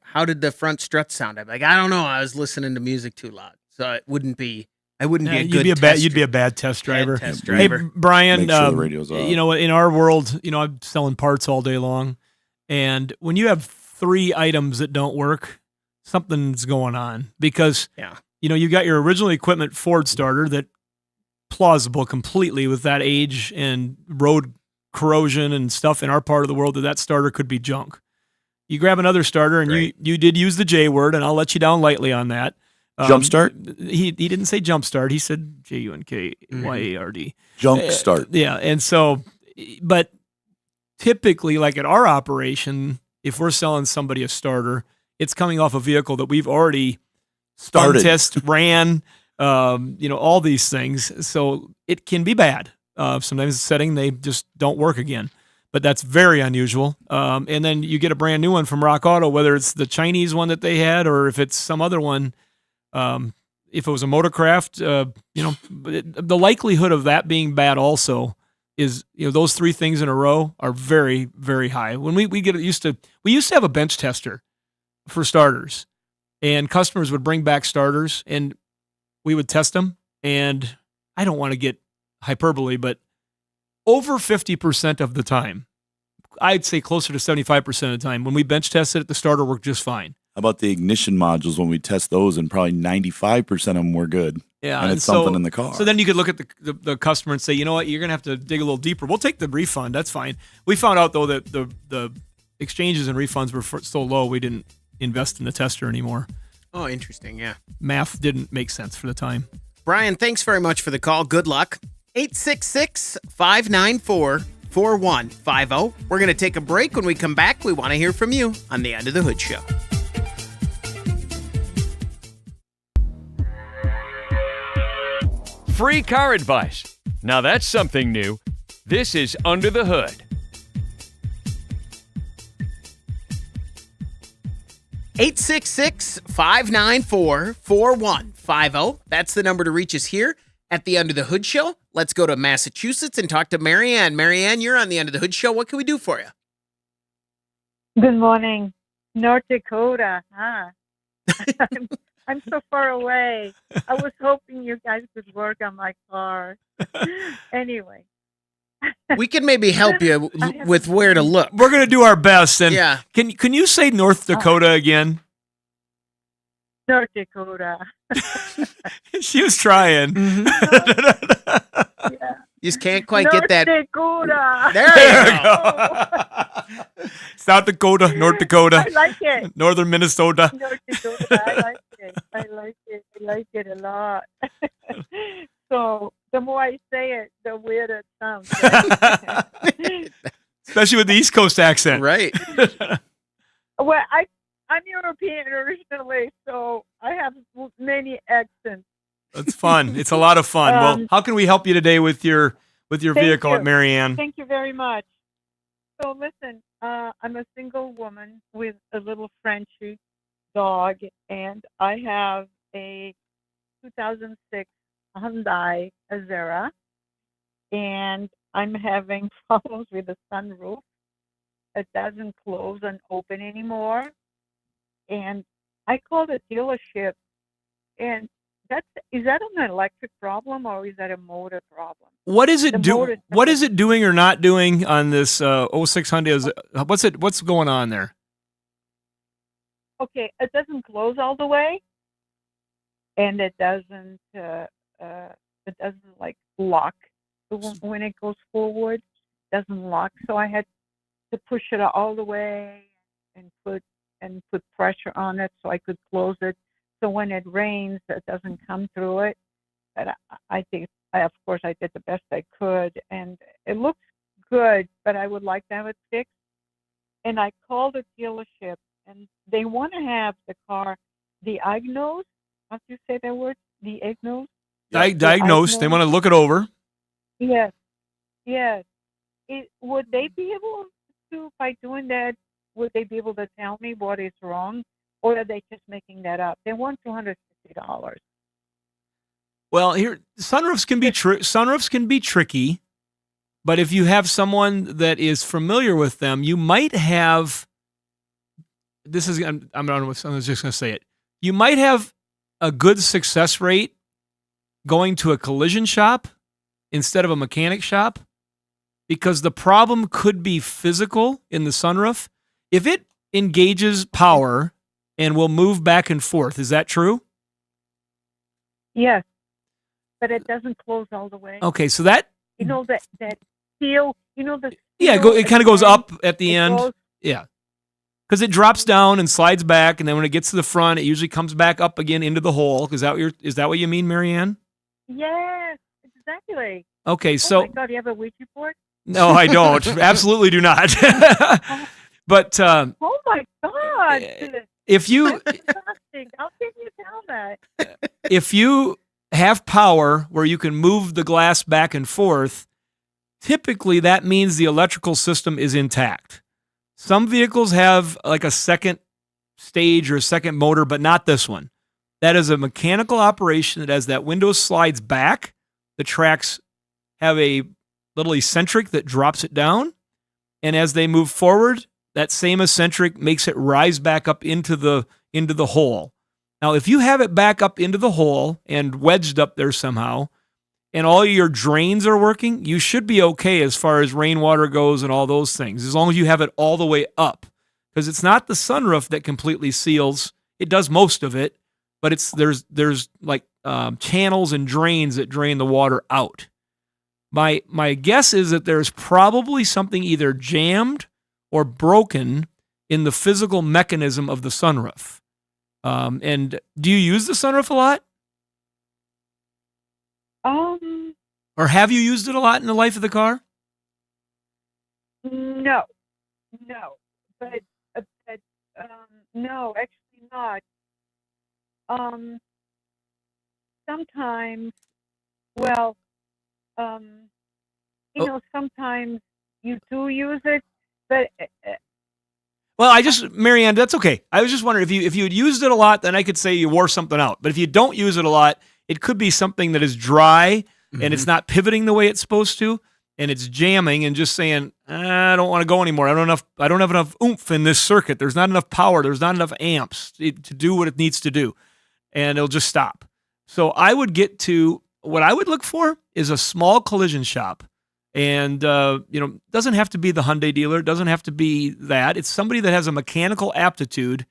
how did the front strut sound?" I'd be like, "I don't know. I was listening to music too loud." So it wouldn't be. I wouldn't be a good. You'd be a bad test driver. Hey, Brian. Make sure the radio's off. In our world, I'm selling parts all day long, and when you have 3 items that don't work, something's going on because you got your original equipment Ford starter that plausible completely with that age and road corrosion and stuff in our part of the world that starter could be junk. You grab another starter and you did use the J word, and I'll let you down lightly on that. Jump start? He didn't say jump start. He said JUNKYARD. Junk start. Yeah. And so, but typically, like at our operation, if we're selling somebody a starter, it's coming off a vehicle that we've already Started. test, ran, all these things. So it can be bad. Sometimes the setting, they just don't work again. But that's very unusual. And then you get a brand new one from Rock Auto, whether it's the Chinese one that they had or if it's some other one. If it was a Motorcraft, the likelihood of that being bad also is, those 3 things in a row are very, very high. When we used to have a bench tester for starters, and customers would bring back starters and we would test them. And I don't want to get hyperbole, but over 50% of the time, I'd say closer to 75% of the time, when we bench tested it, the starter worked just fine. How about the ignition modules when we test those, and probably 95% of them were good. Yeah, and it's something in the car. So then you could look at the customer and say, you know what, you're going to have to dig a little deeper. We'll take the refund. That's fine. We found out, though, that the exchanges and refunds were so low, we didn't invest in the tester anymore. Oh, interesting. Yeah. Math didn't make sense for the time. Brian, thanks very much for the call. Good luck. 866-594-4150. We're going to take a break. When we come back, we want to hear from you on the Under the Hood Show. Free car advice. Now that's something new. This is Under the Hood. 866-594-4150. That's the number to reach us here at the Under the Hood Show. Let's go to Massachusetts and talk to Marianne. Marianne, you're on the Under the Hood Show. What can we do for you? Good morning. North Dakota, huh? I'm so far away. I was hoping you guys could work on my car. Anyway. We can maybe help you with where to look. We're going to do our best. And yeah. Can you say North Dakota again? North Dakota. She was trying. Mm-hmm. Yeah. You just can't quite get that. North Dakota. There you go. South Dakota, North Dakota. I like it. Northern Minnesota. North Dakota. I like it. I like it a lot. So the more I say it, the weirder it sounds. Right? Especially with the East Coast accent. Right. Well, I'm European originally, so I have many accents. That's fun. It's a lot of fun. Well, how can we help you today with your vehicle at Marianne? Thank you very much. So listen, I'm a single woman with a little Frenchie dog, and I have a 2006 Hyundai Azera, and I'm having problems with the sunroof. It doesn't close and open anymore, and I called a dealership, and is that an electric problem or is that a motor problem? What is it The do? motor- What is it doing or not doing on this 06 Hyundai? What's going on there? Okay, it doesn't close all the way, and it doesn't like lock when it goes forward. It doesn't lock, so I had to push it all the way and put pressure on it so I could close it. So when it rains, it doesn't come through it. But I think, of course, I did the best I could, and it looks good. But I would like to have it fixed. And I called the dealership, and they want to have the car diagnosed. How do you say that word? Diagnosed. Diagnosed. They want to look it over. Yes. Yes. Would they be able to, by doing that, would they be able to tell me what is wrong, or are they just making that up? They want $250. Well, here sunroofs can be tricky, but if you have someone that is familiar with them, you might have. I'm just going to say it. You might have a good success rate going to a collision shop instead of a mechanic shop, because the problem could be physical in the sunroof. If it engages power and will move back and forth, is that true? Yes, but it doesn't close all the way. Okay, so that that seal. It kind of goes up at the end. Goes, Yeah, because it drops down and slides back, and then when it gets to the front, it usually comes back up again into the hole. Is that what you mean, Marianne? yes, exactly. Okay, so oh my God, you have a Ouija board? No, I don't. Absolutely do not. But oh my God! if you How can you tell that? if you have power where you can move the glass back and forth, typically that means the electrical system is intact. Some vehicles have like a second stage or a second motor, but not this one. That is a mechanical operation that as that window slides back, the tracks have a little eccentric that drops it down. And as they move forward, that same eccentric makes it rise back up into the hole. Now, if you have it back up into the hole and wedged up there somehow, and all your drains are working, you should be okay as far as rainwater goes and all those things, as long as you have it all the way up. Because it's not the sunroof that completely seals. It does most of it, but there's like channels and drains that drain the water out. My guess is that there's probably something either jammed or broken in the physical mechanism of the sunroof. And do you use the sunroof a lot? Or have you used it a lot in the life of the car? No, but no, actually not. Sometimes, sometimes you do use it, but. Well, Marianne, that's okay. I was just wondering if you had used it a lot, then I could say you wore something out. But if you don't use it a lot, it could be something that is dry and it's not pivoting the way it's supposed to, and it's jamming and just saying, I don't want to go anymore. I don't have enough oomph in this circuit. There's not enough power. There's not enough amps to do what it needs to do, and it'll just stop. So I would get to what I would look for is a small collision shop. And, doesn't have to be the Hyundai dealer. It doesn't have to be that. It's somebody that has a mechanical aptitude.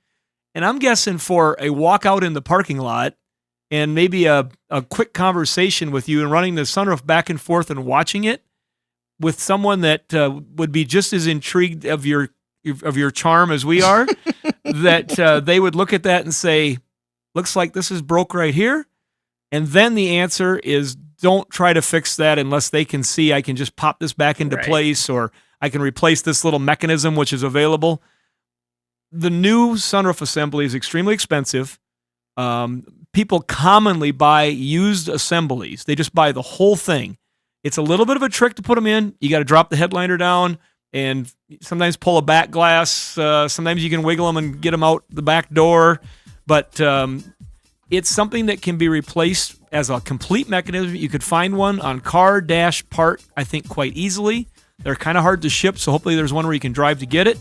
And I'm guessing for a walk out in the parking lot and maybe a quick conversation with you and running the sunroof back and forth and watching it with someone that would be just as intrigued of your charm as we are, that they would look at that and say, looks like this is broke right here. And then the answer is, don't try to fix that unless they can see I can just pop this back into place, or I can replace this little mechanism which is available. The new sunroof assembly is extremely expensive. People commonly buy used assemblies. They just buy the whole thing. It's a little bit of a trick to put them in. You got to drop the headliner down and sometimes pull a back glass. Sometimes you can wiggle them and get them out the back door. But it's something that can be replaced as a complete mechanism. You could find one on Car Dash Part, I think, quite easily. They're kind of hard to ship, so hopefully there's one where you can drive to get it.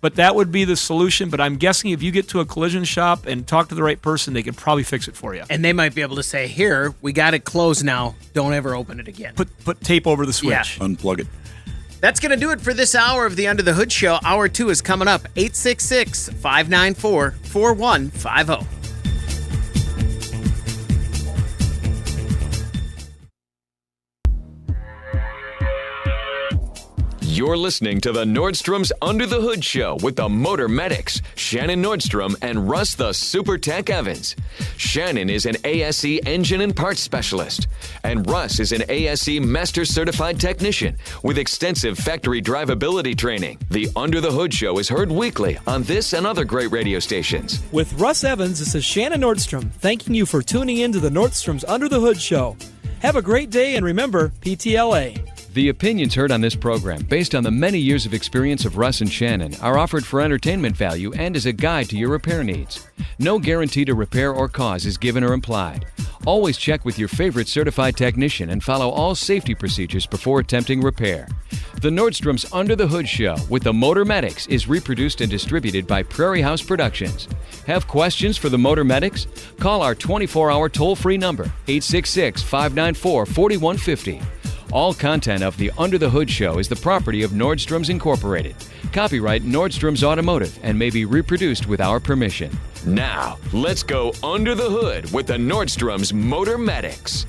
But that would be the solution. But I'm guessing if you get to a collision shop and talk to the right person, they could probably fix it for you. And they might be able to say, here, we got it closed now. Don't ever open it again. Put tape over the switch. Yeah. Unplug it. That's going to do it for this hour of the Under the Hood Show. Hour 2 is coming up. 866-594-4150. You're listening to the Nordstrom's Under the Hood Show with the Motor Medics, Shannon Nordstrom and Russ the Super Tech Evans. Shannon is an ASE engine and parts specialist, and Russ is an ASE Master Certified Technician with extensive factory drivability training. The Under the Hood Show is heard weekly on this and other great radio stations. With Russ Evans, this is Shannon Nordstrom, thanking you for tuning in to the Nordstrom's Under the Hood Show. Have a great day, and remember, PTLA. The opinions heard on this program, based on the many years of experience of Russ and Shannon, are offered for entertainment value and as a guide to your repair needs. No guarantee to repair or cause is given or implied. Always check with your favorite certified technician and follow all safety procedures before attempting repair. The Nordstrom's Under the Hood Show with the Motor Medics is reproduced and distributed by Prairie House Productions. Have questions for the Motor Medics? Call our 24-hour toll-free number, 866-594-4150. All content of the Under the Hood Show is the property of Nordstrom's Incorporated. Copyright Nordstrom's Automotive and may be reproduced with our permission. Now, let's go under the hood with the Nordstrom's Motor Medics.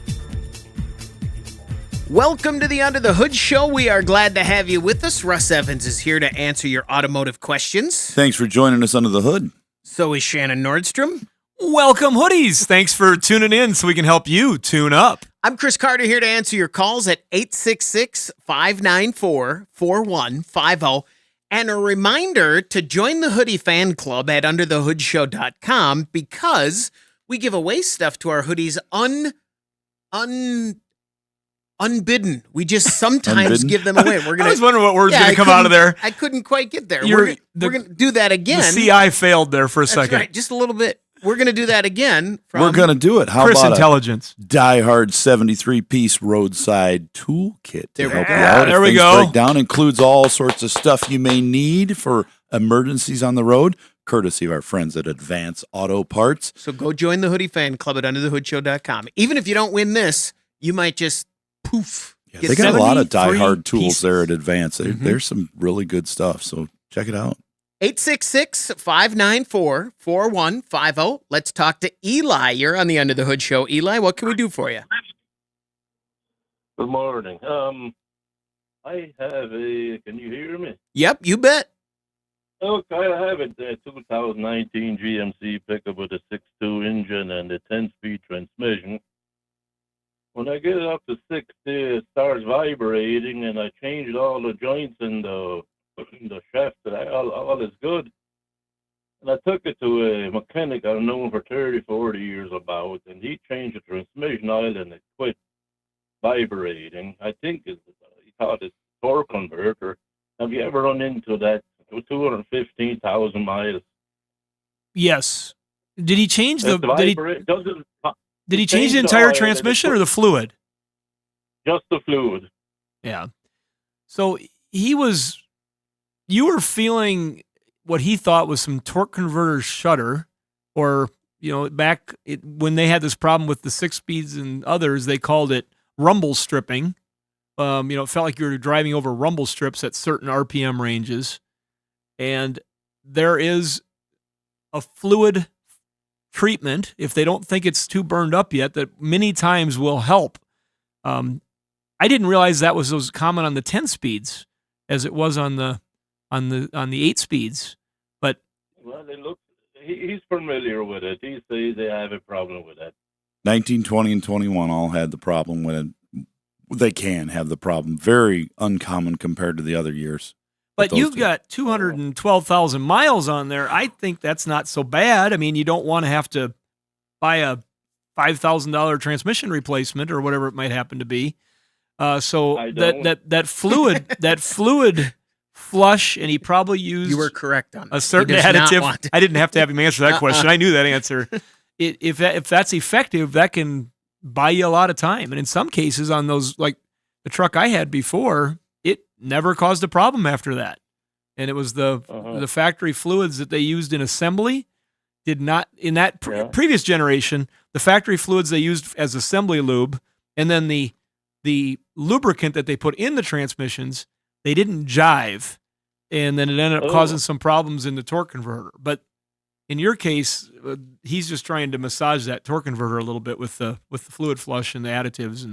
Welcome to the Under the Hood Show. We are glad to have you with us. Russ Evans is here to answer your automotive questions. Thanks for joining us under the hood. So is Shannon Nordstrom. Welcome, hoodies. Thanks for tuning in so we can help you tune up. I'm Chris Carter here to answer your calls at 866-594-4150. And a reminder to join the Hoodie Fan Club at underthehoodshow.com because we give away stuff to our hoodies unbidden. We just sometimes give them away. We're gonna, I was wondering what word's going to come out of there. I couldn't quite get there. We're going to do that again. The CI failed there for a That's second. right, just a little bit. We're going to do that again. We're going to do it. How Chris about Intelligence. a Die-Hard 73-piece roadside toolkit to help you go. out? There if we things go. break down, includes all sorts of stuff you may need for emergencies on the road, courtesy of our friends at Advance Auto Parts. So go join the Hoodie Fan Club at underthehoodshow.com. Even if you don't win this, you might just poof. Yeah, get they got a lot of 73 Die-Hard tools pieces. there at Advance. There's some really good stuff, so check it out. 866-594-4150. Let's talk to Eli. You're on the Under the Hood Show. Eli, what can we do for you? Good morning. I have can you hear me? Yep, you bet. Okay, I have a 2019 GMC pickup with a 6.2 engine and a 10-speed transmission. When I get it up to 60, it starts vibrating, and I changed all the joints in the shaft. All is good. And I took it to a mechanic I've known for 30, 40 years about, and he changed the transmission oil, and it quit vibrating. I think he thought it's torque converter. Have you ever run into that? 215,000 miles. Yes. Did he change the? Did he change the the entire oil, transmission or the fluid? Just the fluid. Yeah. So you were feeling what he thought was some torque converter shudder, or when they had this problem with the 6 speeds and others, they called it rumble stripping. It felt like you were driving over rumble strips at certain RPM ranges. And there is a fluid treatment, if they don't think it's too burned up yet, that many times will help. I didn't realize that was as common on the 10 speeds as it was on the 8 speeds. But well, he's familiar with it. He says they have a problem with that. 19, 20, and 21 all had the problem with it. They can have the problem. Very uncommon compared to the other years. But you've got 212,000 miles on there. I think that's not so bad. I mean, you don't want to have to buy a $5,000 transmission replacement or whatever it might happen to be. So that fluid flush, and he probably used. You were correct on that. A certain additive. I didn't have to have him answer that question. I knew that answer. If that's effective, that can buy you a lot of time. And in some cases, on those, like the truck I had before, it never caused a problem after that. and it was the factory fluids that they used in assembly did not, in that previous generation, the factory fluids they used as assembly lube, and then the lubricant that they put in the transmissions, they didn't jive, and then it ended up causing some problems in the torque converter. But in your case, he's just trying to massage that torque converter a little bit with the fluid flush and the additives.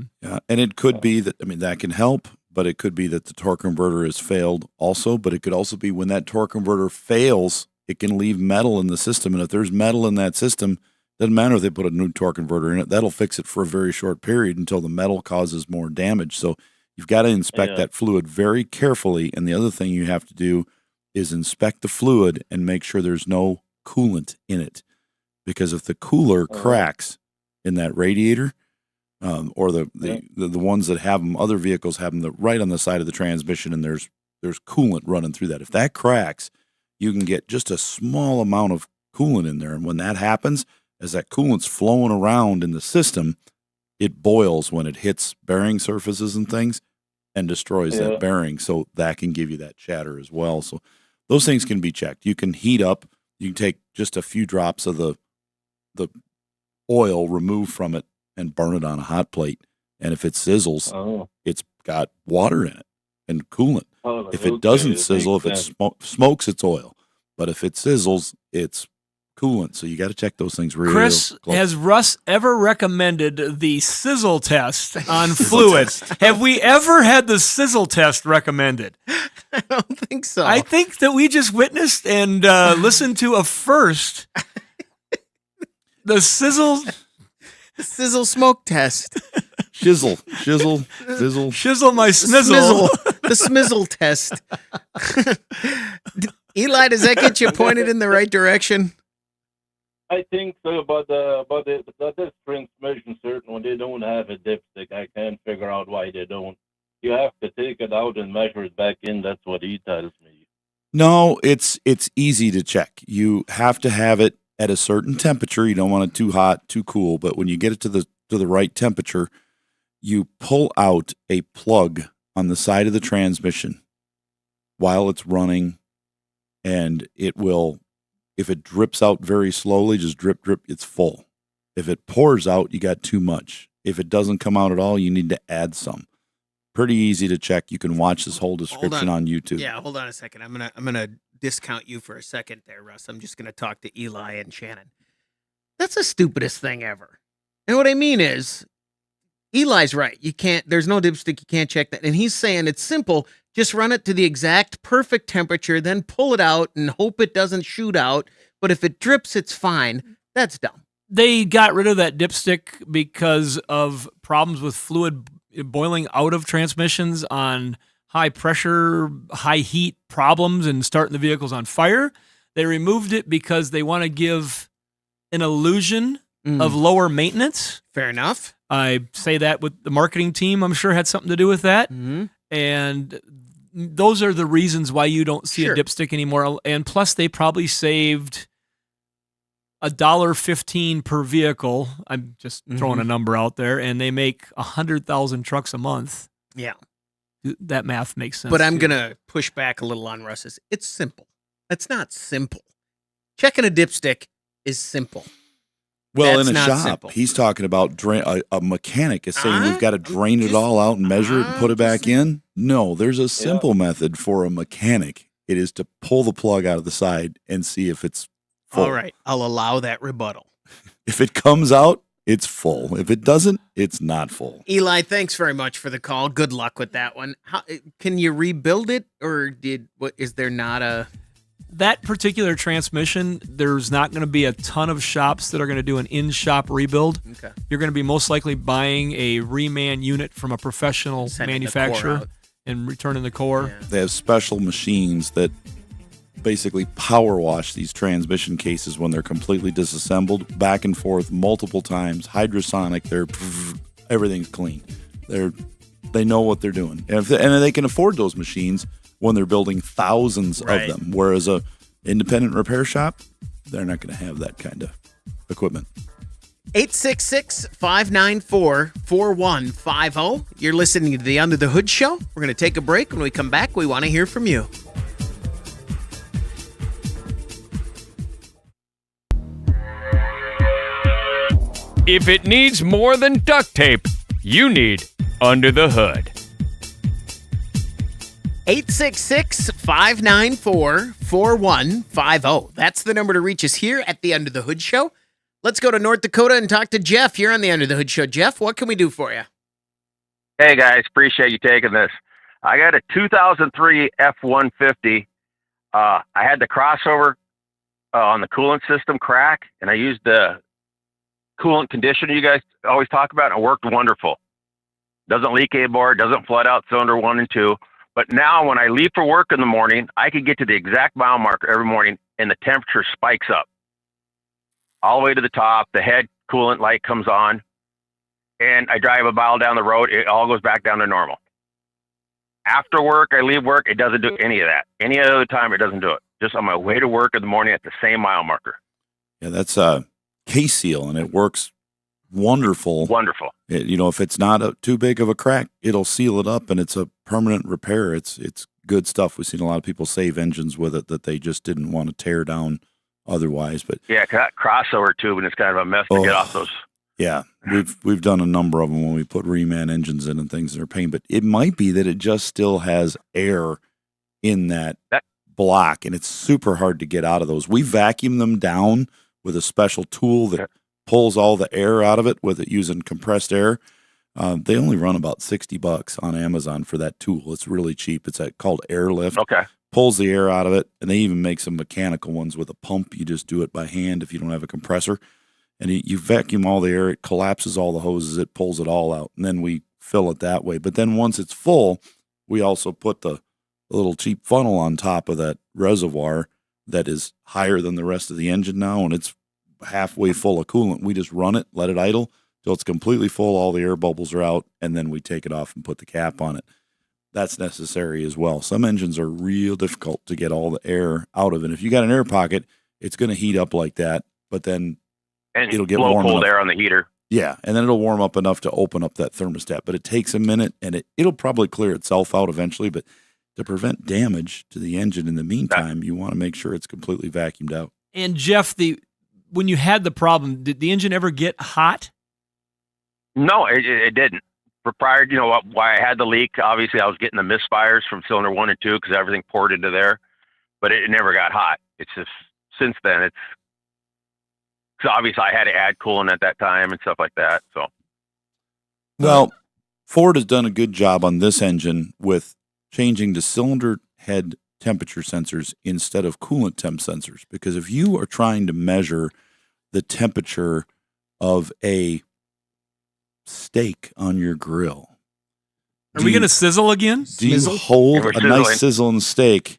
And it could be that, that can help, but it could be that the torque converter has failed also. But it could also be when that torque converter fails, it can leave metal in the system. And if there's metal in that system, doesn't matter if they put a new torque converter in it, that'll fix it for a very short period until the metal causes more damage. So you've got to inspect that fluid very carefully. And the other thing you have to do is inspect the fluid and make sure there's no coolant in it, because if the cooler cracks in that radiator, or the ones that have them, other vehicles have them right on the side of the transmission, and there's coolant running through that. If that cracks, you can get just a small amount of coolant in there, and when that happens, as that coolant's flowing around in the system, it boils when it hits bearing surfaces and things and destroys that bearing. So that can give you that chatter as well. So those things can be checked. You can heat up. You can take just a few drops of the oil removed from it and burn it on a hot plate. And if it sizzles, it's got water in it and coolant. If it doesn't sizzle, if it smokes, it's oil. But if it sizzles, it's coolant. So you got to check those things really Chris, close. has Russ ever recommended the sizzle test on fluids? Have we ever had the sizzle test recommended? I don't think so. I think that we just witnessed and listened to a first. The sizzle smoke test. Shizzle my snizzle. The smizzle test. Eli, does that get you pointed in the right direction? I think so, but this transmission, certain when they don't have a dipstick, I can't figure out why they don't. You have to take it out and measure it back in. That's what he tells me. No, it's easy to check. You have to have it at a certain temperature. You don't want it too hot, too cool. But when you get it to the right temperature, you pull out a plug on the side of the transmission while it's running, and it will. If it drips out very slowly, just drip, drip, it's full. If it pours out, you got too much. If it doesn't come out at all, you need to add some. Pretty easy to check. You can watch this whole description on YouTube. Yeah, hold on a second. I'm gonna discount you for a second there, Russ. I'm just gonna talk to Eli and Shannon. That's the stupidest thing ever. And what I mean is, Eli's right. There's no dipstick. You can't check that. And he's saying it's simple. Just run it to the exact perfect temperature, then pull it out and hope it doesn't shoot out. But if it drips, it's fine. That's dumb. They got rid of that dipstick because of problems with fluid boiling out of transmissions on high pressure, high heat problems and starting the vehicles on fire. They removed it because they want to give an illusion of lower maintenance. Fair enough. I say that with the marketing team, I'm sure had something to do with that. Mm-hmm. And those are the reasons why you don't see a dipstick anymore. And plus, they probably saved $1.15 per vehicle. I'm just throwing a number out there, and they make 100,000 trucks a month. Yeah, that math makes sense. But I'm gonna push back a little on Russ's. It's simple. That's not simple. Checking a dipstick is simple. Well, That's in a not shop, simple. he's talking about a mechanic is saying we've got to drain it all out and measure it and put it back in. No, there's a simple method for a mechanic. It is to pull the plug out of the side and see if it's full. All right, I'll allow that rebuttal. If it comes out, it's full. If it doesn't, it's not full. Eli, thanks very much for the call. Good luck with that one. Can you rebuild it, or is there not a... That particular transmission, there's not going to be a ton of shops that are going to do an in-shop rebuild. Okay. You're going to be most likely buying a reman unit from a professional manufacturer and returning the core. Yeah. They have special machines that basically power wash these transmission cases when they're completely disassembled, back and forth multiple times, hydrosonic. Everything's clean. They know what they're doing, and they can afford those machines when they're building thousands of them. Whereas a independent repair shop, they're not going to have that kind of equipment. 866-594-4150. You're listening to the Under the Hood Show. We're going to take a break. When we come back, we want to hear from you. If it needs more than duct tape, you need Under the Hood. 866-594-4150. That's the number to reach us here at the Under the Hood Show. Let's go to North Dakota and talk to Jeff. You're on the Under the Hood Show. Jeff, what can we do for you? Hey guys, appreciate you taking this. I got a 2003 F-150. I had the crossover on the coolant system crack, and I used the coolant conditioner you guys always talk about, and it worked wonderful. Doesn't leak anymore, doesn't flood out cylinder 1 and 2. But now when I leave for work in the morning, I can get to the exact mile marker every morning, and the temperature spikes up all the way to the top. The head coolant light comes on, and I drive a mile down the road. It all goes back down to normal. After work, I leave work. It doesn't do any of that. Any other time, it doesn't do it. Just on my way to work in the morning at the same mile marker. Yeah, that's a K-Seal, and it works wonderful. Wonderful. If it's not too big of a crack, it'll seal it up, and it's a permanent repair. It's good stuff. We've seen a lot of people save engines with it that they just didn't want to tear down otherwise. But yeah, that crossover tube, and it's kind of a mess to get off those. Yeah, we've done a number of them when we put reman engines in and things that are pain. But it might be that it just still has air in that block, and it's super hard to get out of those. We vacuum them down with a special tool that pulls all the air out of it with it using compressed air. They only run about $60 on Amazon for that tool. It's really cheap. It's called Airlift. Okay. Pulls the air out of it, and they even make some mechanical ones with a pump. You just do it by hand if you don't have a compressor. And you vacuum all the air, it collapses all the hoses, it pulls it all out, and then we fill it that way. But then once it's full, we also put the little cheap funnel on top of that reservoir that is higher than the rest of the engine now, and it's halfway full of coolant. We just run it, let it idle till it's completely full, all the air bubbles are out, and then we take it off and put the cap on it. That's necessary as well. Some engines are real difficult to get all the air out of, and if you got an air pocket, it's going to heat up like that, but then and it'll get blow warm cold enough. air on the heater. Yeah, and then it'll warm up enough to open up that thermostat, but it takes a minute, and it'll probably clear itself out eventually, but to prevent damage to the engine in the meantime, you want to make sure it's completely vacuumed out. And Jeff, when you had the problem, did the engine ever get hot? No, it didn't. Prior, why I had the leak, obviously I was getting the misfires from cylinder 1 and 2 because everything poured into there, but it never got hot. It's just, since then, so obviously I had to add coolant at that time and stuff like that. So, well, Ford has done a good job on this engine with changing to cylinder head temperature sensors instead of coolant temp sensors. Because if you are trying to measure the temperature of a steak on your grill, are we going to sizzle again? Do you hold a nice sizzling steak?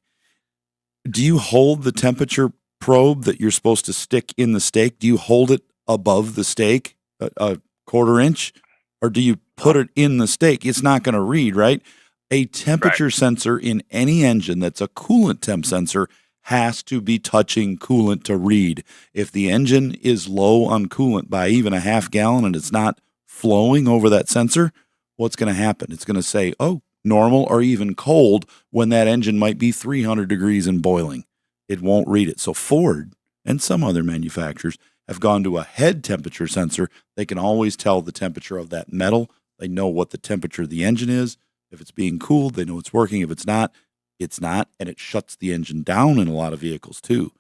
Do you hold the temperature probe that you're supposed to stick in the steak? Do you hold it above the steak, a quarter inch, or do you put it in the steak? It's not going to read, right? A temperature sensor in any engine that's a coolant temp sensor has to be touching coolant to read. If the engine is low on coolant by even a half gallon and it's not flowing over that sensor, what's going to happen? It's going to say, oh, normal or even cold, when that engine might be 300 degrees and boiling. It won't read it. So Ford and some other manufacturers have gone to a head temperature sensor. They can always tell the temperature of that metal. They know what the temperature of the engine is. If it's being cooled, they know it's working. If it's not, it's not. And it shuts the engine down in a lot of vehicles too.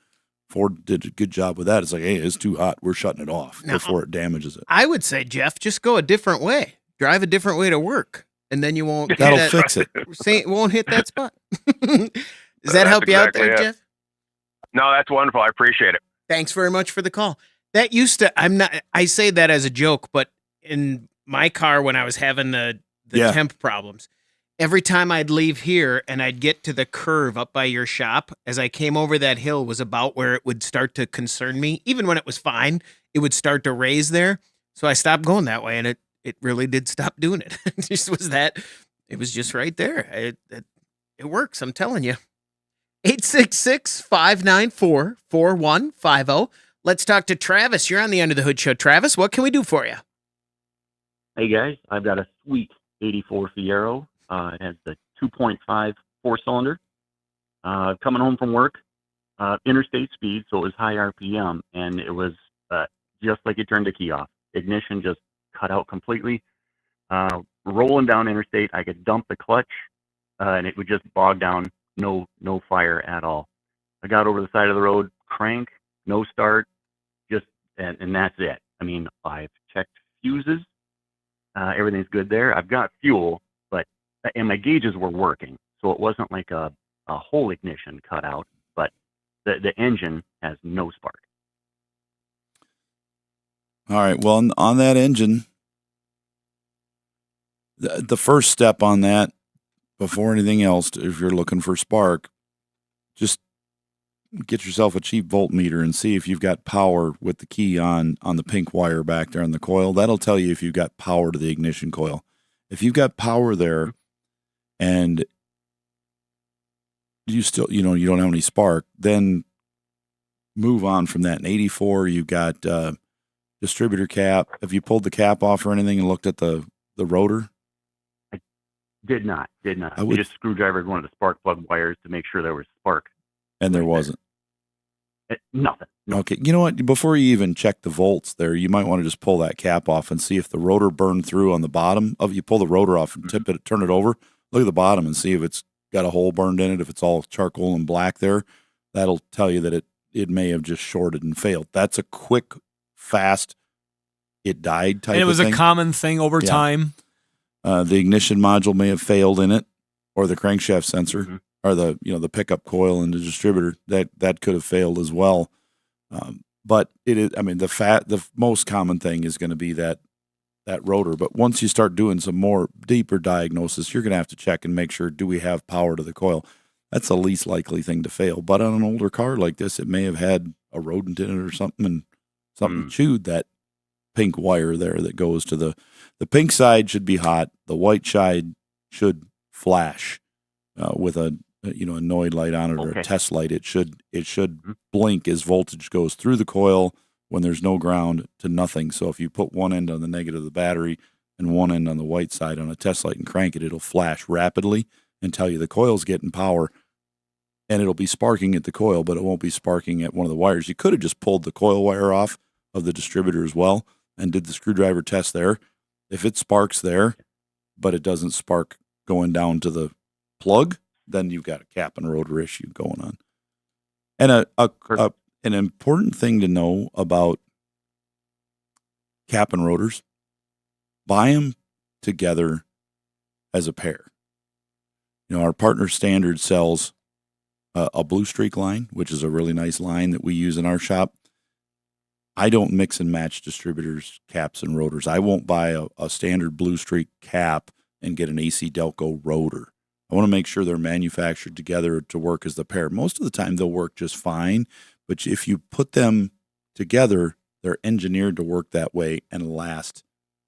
Ford did a good job with that. It's like, hey, it's too hot. We're shutting it off before it damages it. I would say, Jeff, just go a different way. Drive a different way to work, and then you won't. That'll fix it. It won't hit that spot. Does that help you out there, Jeff? No, that's wonderful. I appreciate it. Thanks very much for the call. That used to, I say that as a joke, but in my car when I was having the temp problems, every time I'd leave here and I'd get to the curve up by your shop, as I came over that hill was about where it would start to concern me. Even when it was fine, it would start to raise there. So I stopped going that way, and it really did stop doing it. It was just right there. It works, I'm telling you. 866-594-4150. Let's talk to Travis. You're on the Under the Hood Show. Travis, what can we do for you? Hey, guys. I've got a sweet 84 Fiero. It has the 2.5 four-cylinder. Coming home from work, interstate speed, so it was high RPM, and it was just like you turned the key off. ignition just cut out completely. Rolling down interstate, I could dump the clutch, and it would just bog down, no fire at all. I got over the side of the road, crank, no start, and that's it. I mean, I've checked fuses, everything's good there. I've got fuel, and my gauges were working, so it wasn't like a whole ignition cut out, but the engine has no spark. All right. Well, on that engine, the first step on that, before anything else, if you're looking for spark, just get yourself a cheap voltmeter and see if you've got power with the key on the pink wire back there on the coil. That'll tell you if you've got power to the ignition coil. If you've got power there and you still, you don't have any spark, then move on from that. In 84, you've got distributor cap. Have you pulled the cap off or anything and looked at the rotor? I did not. I just screwdrivered one of the spark plug wires to make sure there was spark. And there wasn't. Nothing. No. Okay. You know what? Before you even check the volts there, you might want to just pull that cap off and see if the rotor burned through on the bottom of. You pull the rotor off and tip it, turn it over, look at the bottom and see if it's got a hole burned in it. If it's all charcoal and black there, that'll tell you that it may have just shorted and failed. That's a quick, fast, it died type of thing. And it was a common thing over time. The ignition module may have failed in it, or the crankshaft sensor, or the pickup coil and the distributor that could have failed as well. But it is. I mean, the most common thing is going to be that rotor. But once you start doing some more deeper diagnosis, you're going to have to check and make sure, do we have power to the coil? That's the least likely thing to fail. But on an older car like this, it may have had a rodent in it or something, and something chewed that pink wire there that goes to the pink side should be hot. The white side should flash with a Noid light on it or a test light. It should blink as voltage goes through the coil when there's no ground to nothing. So if you put one end on the negative of the battery and one end on the white side on a test light and crank it, it'll flash rapidly and tell you the coil's getting power, and it'll be sparking at the coil, but it won't be sparking at one of the wires. You could have just pulled the coil wire off of the distributor as well and did the screwdriver test there. If it sparks there, but it doesn't spark going down to the plug, then you've got a cap and rotor issue going on. And an important thing to know about cap and rotors, buy them together as a pair. Our partner Standard sells a Blue Streak line, which is a really nice line that we use in our shop. I don't mix and match distributors, caps, and rotors. I won't buy a standard Blue Streak cap and get an AC Delco rotor. I want to make sure they're manufactured together to work as the pair. Most of the time, they'll work just fine, but if you put them together, they're engineered to work that way and last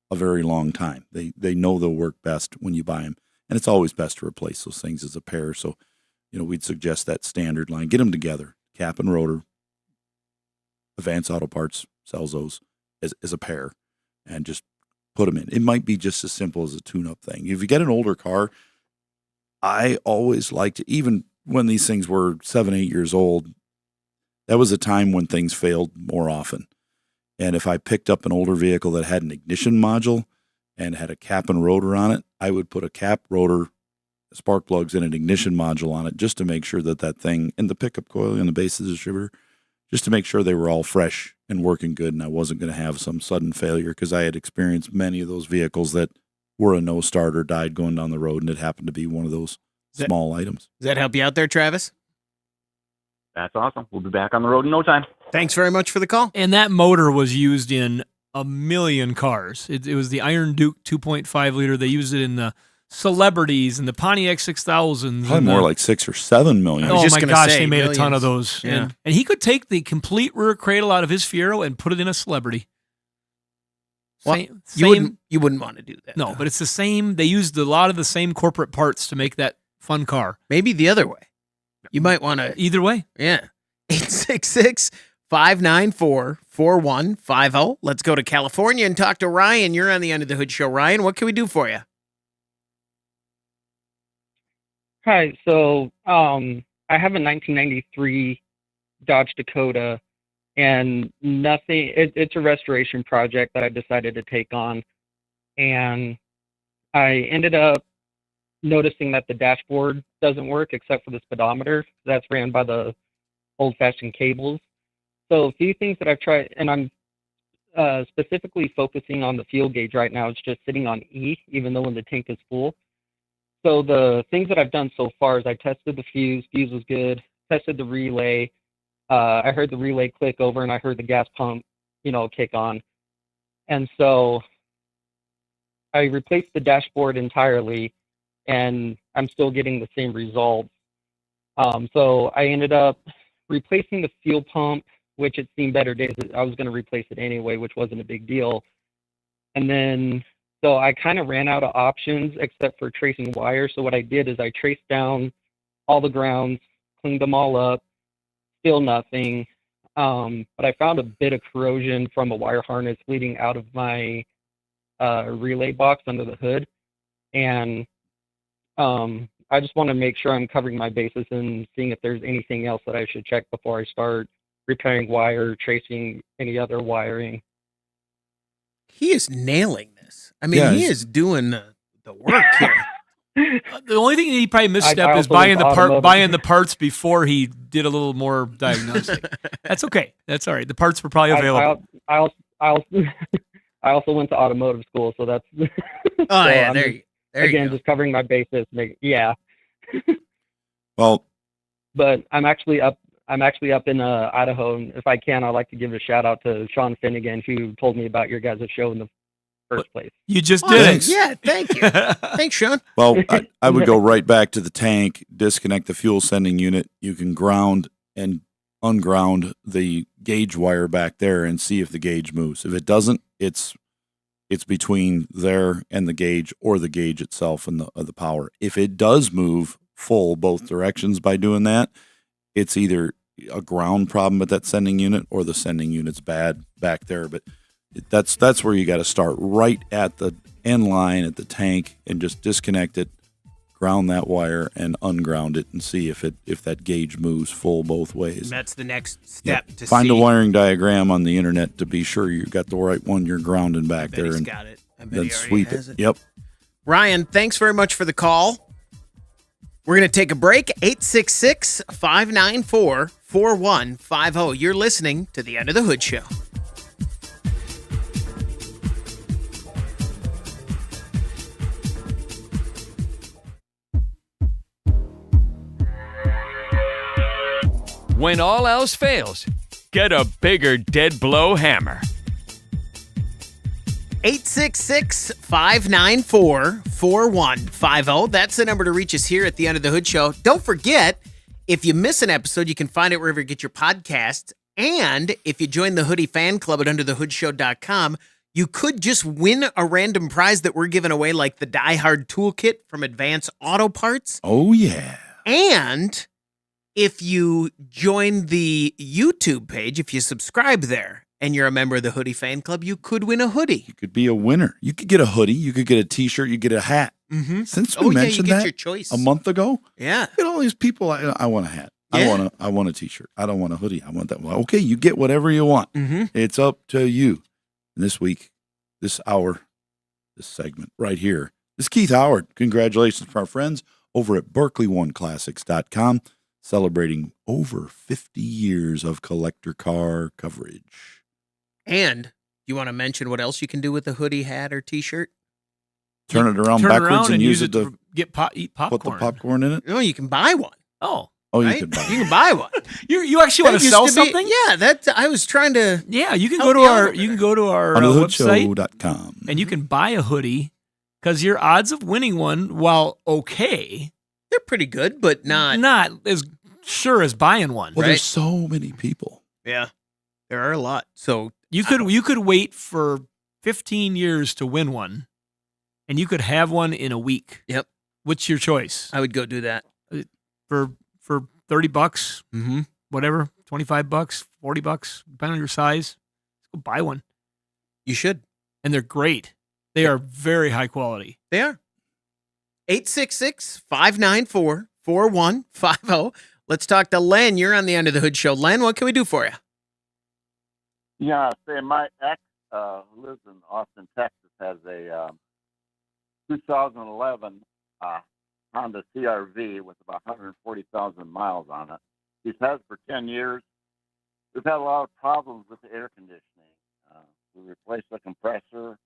a very long time. They know they'll work best when you buy them, and it's always best to replace those things as a pair. So, we'd suggest that Standard line. Get them together, cap and rotor. Advanced Auto Parts sells those as a pair, and just put them in. It might be just as simple as a tune-up thing. If you get an older car, I always like to, even when these things were 7, 8 years old, that was a time when things failed more often. And if I picked up an older vehicle that had an ignition module and had a cap and rotor on it, I would put a cap, rotor, spark plugs, and an ignition module on it just to make sure that thing, and the pickup coil and the base of the distributor, just to make sure they were all fresh and working good, and I wasn't going to have some sudden failure, because I had experienced many of those vehicles that were a no-starter, died going down the road, and it happened to be one of those small items. Does that help you out there, Travis? That's awesome. We'll be back on the road in no time. Thanks very much for the call. And that motor was used in a million cars. It was the Iron Duke 2.5 liter. They used it in the Celebrities and the Pontiac 6000s. Probably more like 6 or 7 million. Oh my gosh, they made a ton of those. Yeah. And he could take the complete rear cradle out of his Fiero and put it in a Celebrity. Well, you wouldn't want to do that. No, but it's the same. They used a lot of the same corporate parts to make that fun car. Maybe the other way. You might want to. Either way. Yeah. 866-594-4150. Let's go to California and talk to Ryan. You're on the Under the Hood Show. Ryan, what can we do for you? Hi. So I have a 1993 Dodge Dakota, and nothing. It's a restoration project that I decided to take on, and I ended up noticing that the dashboard doesn't work except for the speedometer. That's ran by the old-fashioned cables. So a few things that I've tried, and I'm specifically focusing on the fuel gauge right now. It's just sitting on E, even though when the tank is full. So the things that I've done so far is I tested the fuse was good, tested the relay. I heard the relay click over, and I heard the gas pump, kick on. And so I replaced the dashboard entirely, and I'm still getting the same results. So I ended up replacing the fuel pump, which had seen better days. I was going to replace it anyway, which wasn't a big deal. And then, so I kind of ran out of options except for tracing wires. So what I did is I traced down all the grounds, cleaned them all up, still nothing. But I found a bit of corrosion from a wire harness leading out of my relay box under the hood. And I just want to make sure I'm covering my bases and seeing if there's anything else that I should check before I start repairing wire, tracing any other wiring. He is nailing this. I mean, he is doing the work here. The only thing he probably misstepped is buying the parts before he did a little more diagnostic. That's okay. That's all right. The parts were probably available. I also went to automotive school, so that's. Oh so yeah, there you go. Just covering my bases. Yeah. Well, but I'm actually up in Idaho, and if I can, I'd like to give a shout out to Sean Finnegan, who told me about your guys' show in the first place. You just did it. Yeah, thank you. Thanks, Sean. Well, I would go right back to the tank, disconnect the fuel sending unit. You can ground and unground the gauge wire back there and see if the gauge moves. If it doesn't, it's between there and the gauge, or the gauge itself and the power. If it does move full both directions by doing that, it's either a ground problem at that sending unit or the sending unit's bad back there. But that's where you got to start, right at the end line at the tank, and just disconnect it, ground that wire, and unground it, and see if that gauge moves full both ways. And that's the next step to find see. a wiring diagram on the internet to be sure you got the right one you're grounding back there, and got it. then sweep it. Yep. Ryan, thanks very much for the call. We're going to take a break. 866-594-4150. You're listening to the Under the Hood Show. When all else fails, get a bigger dead blow hammer. 866-594-4150. That's the number to reach us here at the Under the Hood Show. Don't forget, if you miss an episode, you can find it wherever you get your podcasts. And if you join the Hoodie fan club at underthehoodshow.com, you could just win a random prize that we're giving away, like the Die Hard Toolkit from Advance Auto Parts. Oh, yeah. And if you join the YouTube page, if you subscribe there, and you're a member of the Hoodie fan club, you could win a hoodie. You could be a winner. You could get a hoodie. You could get a T-shirt. You get a hat. Mm-hmm. Since we mentioned you get that your choice. a month ago, yeah, look at all these people. I want a hat. Yeah. I want a T-shirt. I don't want a hoodie. I want that one. Okay, you get whatever you want. Mm-hmm. It's up to you. And this week, this hour, this segment right here, this is Keith Howard. Congratulations to our friends over at BerkeleyOneClassics.com, celebrating over 50 years of collector car coverage. And you want to mention what else you can do with a hoodie, hat, or T-shirt? Turn it around backwards and use it to eat popcorn. Put the popcorn in it. No, you can buy one. Oh, right? You can buy. You can buy one. You actually want to sell something? Yeah, that's. I was trying to. Yeah, you can go to our website Underthehoodshow.com, and you can buy a hoodie, because your odds of winning one, while okay, they're pretty good, but not as sure as buying one. Well, right? There's so many people. Yeah, there are a lot. So you could wait for 15 years to win one, and you could have one in a week. Yep. What's your choice? I would go do that for $30, mm-hmm. whatever, $25, $40, depending on your size. Let's go buy one. You should, and they're great. They are very high quality. They are. 866-594-4150. Let's talk to Len. You're on the Under the Hood Show. Len, what can we do for you? Yeah, say my ex who lives in Austin, Texas, has a 2011 Honda CRV with about 140,000 miles on it. He's had it for 10 years. We've had a lot of problems with the air conditioning. We replaced the compressor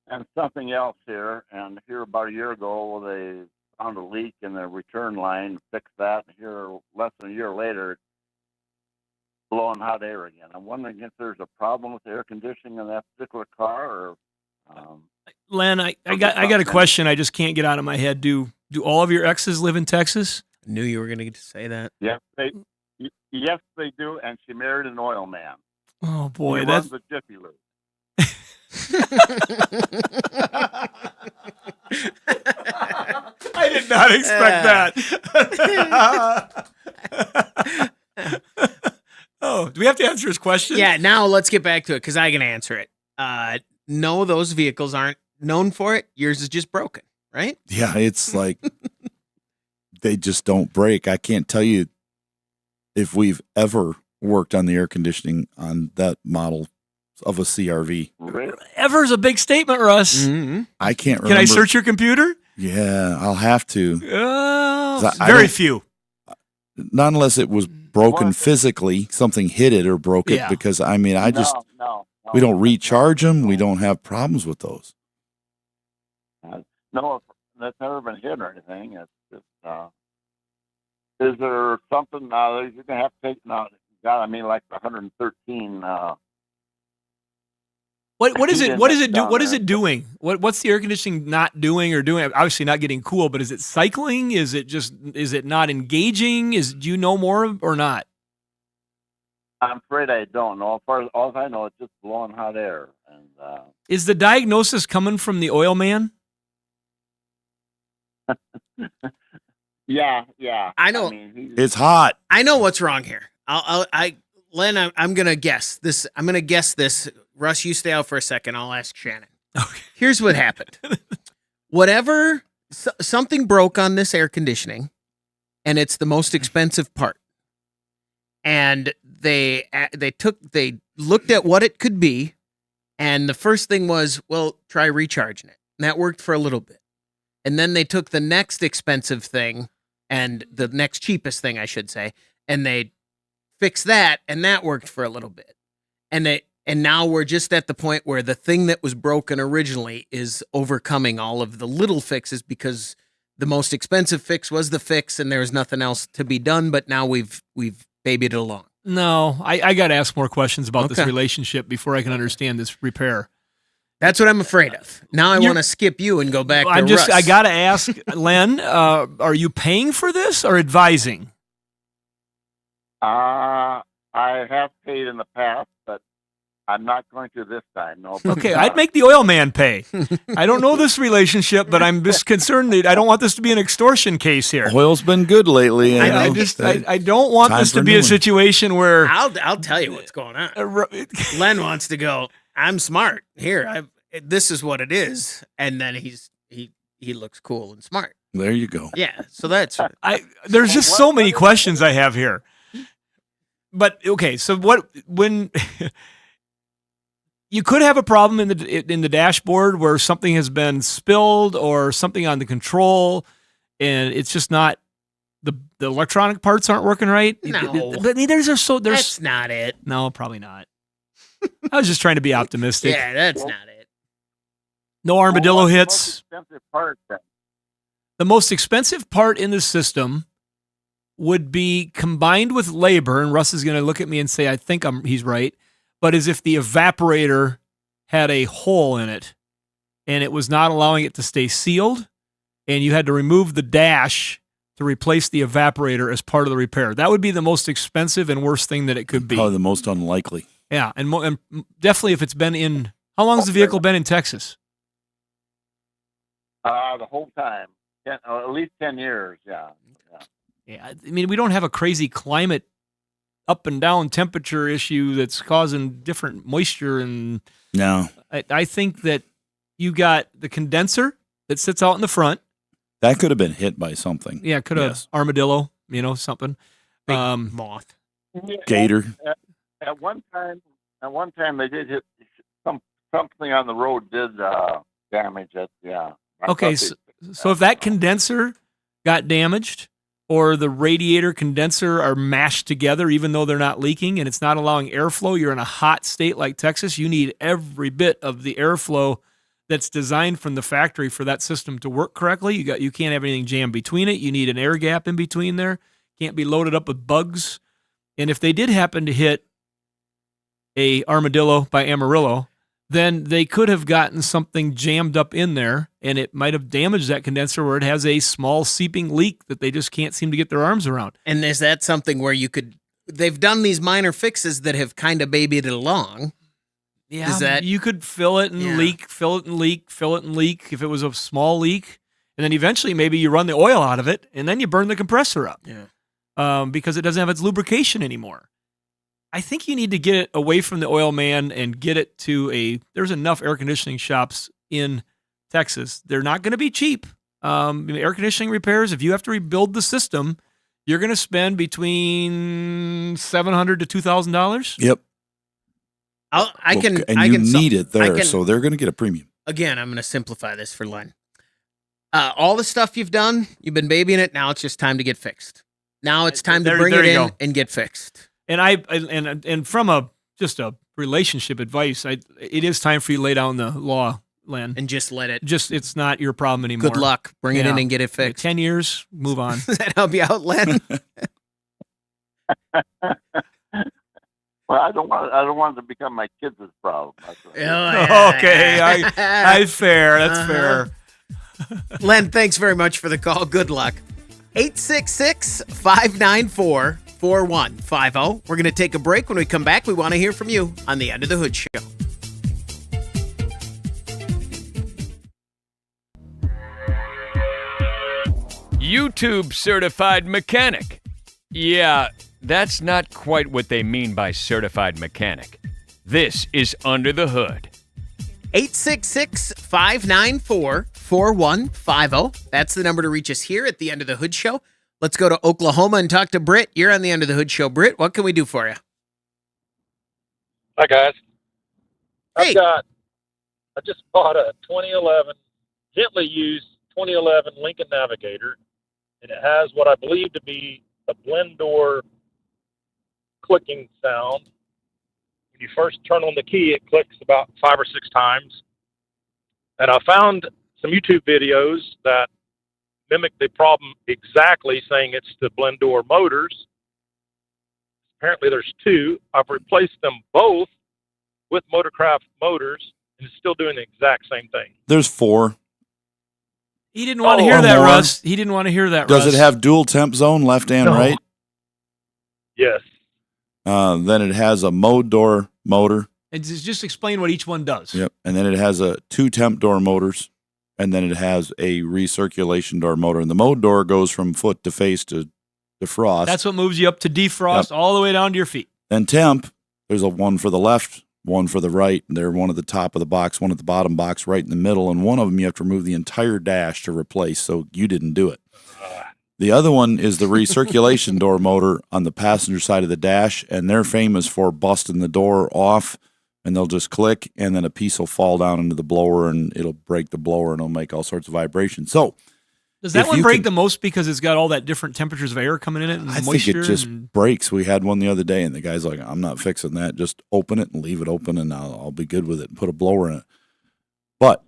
and something else here. And here about a year ago, they found a leak in the return line, fixed that. And here, less than a year later, it's blowing hot air again. I'm wondering if there's a problem with the air conditioning in that particular car, or Len, I got a question I just can't get out of my head. Do all of your exes live in Texas? I knew you were going to say that. yes, they do. And she married an oil man. Oh boy, he that's runs a Jiffy Lube. I did not expect that. Oh, do we have to answer his question? Yeah, now let's get back to it because I can answer it. No, those vehicles aren't known for it. Yours is just broken, right? Yeah, it's like they just don't break. I can't tell you if we've ever worked on the air conditioning on that model of a CRV. Ever's a big statement, Russ. Mm-hmm. I can't remember. Can I search your computer? Yeah, I'll have to. Very few. Not unless it was broken physically, something hit it or broke it. Yeah. Because we don't recharge them. We don't have problems with those. No, that's never been hit or anything. It's just, is there something that you're going to have to take now? God, I mean, like the 113. What is it? What is it do? What is it doing? What's the air conditioning not doing or doing? Obviously, not getting cool. But is it cycling? Is it not engaging? Do you know more or not? I'm afraid I don't know. As far as all I know, it's just blowing hot air. And is the diagnosis coming from the oil man? Yeah. I know. I mean, it's hot. I know what's wrong here. Len, I'm gonna guess this. I'm gonna guess this. Russ, you stay out for a second. I'll ask Shannon. Okay. Here's what happened. Something broke on this air conditioning, and it's the most expensive part. And they looked at what it could be, and the first thing was, well, try recharging it. And that worked for a little bit. And then they took the next expensive thing, and the next cheapest thing, I should say, and they fixed that, and that worked for a little bit. And now we're just at the point where the thing that was broken originally is overcoming all of the little fixes because the most expensive fix was the fix, and there's nothing else to be done. But now we've babied it along. No, I got to ask more questions about this relationship before I can understand this repair. That's what I'm afraid of. Now I want to skip you and go back to Russ. I got to ask, Len, are you paying for this or advising? I have paid in the past, but I'm not going to this time. No. Okay, I'd make the oil man pay. I don't know this relationship, but I'm just concerned that I don't want this to be an extortion case here. Oil's been good lately. I don't want this to be a situation where I'll tell you what's going on. Len wants to go, I'm smart. Here, this is what it is, and then he looks cool and smart. There you go. Yeah, so that's there's just so many questions I have here. But okay, so when you could have a problem in the dashboard where something has been spilled or something on the control, and it's just not the electronic parts aren't working right. No, but that's not it. No, probably not. I was just trying to be optimistic. Yeah, that's not it. No armadillo hits. The most expensive part in the system would be combined with labor, and Russ is going to look at me and say, I think he's right, but as if the evaporator had a hole in it, and it was not allowing it to stay sealed, and you had to remove the dash to replace the evaporator as part of the repair. That would be the most expensive and worst thing that it could be. Probably the most unlikely. Yeah, and definitely if it's been in... How long has the vehicle been in Texas? The whole time. At least 10 years, yeah. Yeah, I mean, we don't have a crazy climate up and down temperature issue that's causing different moisture. And no, I think that you got the condenser that sits out in the front. That could have been hit by something. Yeah, could have armadillo, something. Moth. Gator. At one time, At one time they did hit something on the road did damage it. Yeah. Okay, so if that condenser got damaged or the radiator condenser are mashed together even though they're not leaking and it's not allowing airflow, you're in a hot state like Texas, you need every bit of the airflow that's designed from the factory for that system to work correctly. You can't have anything jammed between it. You need an air gap in between there. Can't be loaded up with bugs. And if they did happen to hit a armadillo by Amarillo, then they could have gotten something jammed up in there, and it might have damaged that condenser where it has a small seeping leak that they just can't seem to get their arms around. And is that something where they've done these minor fixes that have kind of babied it along? Yeah, you could fill it and leak, fill it and leak, fill it and leak if it was a small leak. And then eventually maybe you run the oil out of it, and then you burn the compressor up because it doesn't have its lubrication anymore. I think you need to get it away from the oil man and get it to there's enough air conditioning shops in Texas. They're not going to be cheap. Air conditioning repairs, if you have to rebuild the system, you're going to spend between $700 to $2,000. Yep. You need it there, so they're going to get a premium. Again, I'm going to simplify this for Len. All the stuff you've done, you've been babying it. Now it's just time to get fixed. Now it's time to bring it in and get fixed. And from just a relationship advice, it is time for you to lay down the law, Len, and just let it. It's not your problem anymore. Good luck. Bring it in and get it fixed. 10 years, move on. Does that help you out, Len? Well, I don't want it to become my kids' problem. Okay, I fair. That's fair. Len, thanks very much for the call. Good luck. 866-594-4150. We're going to take a break. When we come back, we want to hear from you on the Under the Hood Show. YouTube certified mechanic. Yeah, that's not quite what they mean by certified mechanic. This is Under the Hood. 866-594-4150. That's the number to reach us here at the End of the Hood Show. Let's go to Oklahoma and talk to Britt. You're on the End of the Hood Show. Britt, what can we do for you? Hi, guys. Hey. I just bought a 2011, gently used 2011 Lincoln Navigator, and it has what I believe to be a blend door clicking sound. When you first turn on the key, it clicks about 5 or 6 times. And I found some YouTube videos that mimic the problem exactly, saying it's the blend door motors. Apparently there's 2. I've replaced them both with Motorcraft motors, and it's still doing the exact same thing. There's 4. He didn't want to hear that, Russ. He didn't want to hear that, Russ. Russ. Does it have dual temp zone, left and right? Yes. Then it has a mode door motor. And just explain what each one does. Yep. And then it has 2 temp door motors. And then it has a recirculation door motor. And the mode door goes from foot to face to defrost. That's what moves you up to defrost all the way down to your feet. Then temp, there's one for the left, one for the right. They're one at the top of the box, one at the bottom box, right in the middle. And one of them you have to remove the entire dash to replace. So you didn't do it. The other one is the recirculation door motor on the passenger side of the dash, and they're famous for busting the door off, and they'll just click, and then a piece will fall down into the blower, and it'll break the blower, and it'll make all sorts of vibrations. So, does that one break the most because it's got all that different temperatures of air coming in it and I moisture? think it just breaks. We had one the other day, and the guy's like, I'm not fixing that. Just open it and leave it open, and I'll be good with it, and put a blower in it. But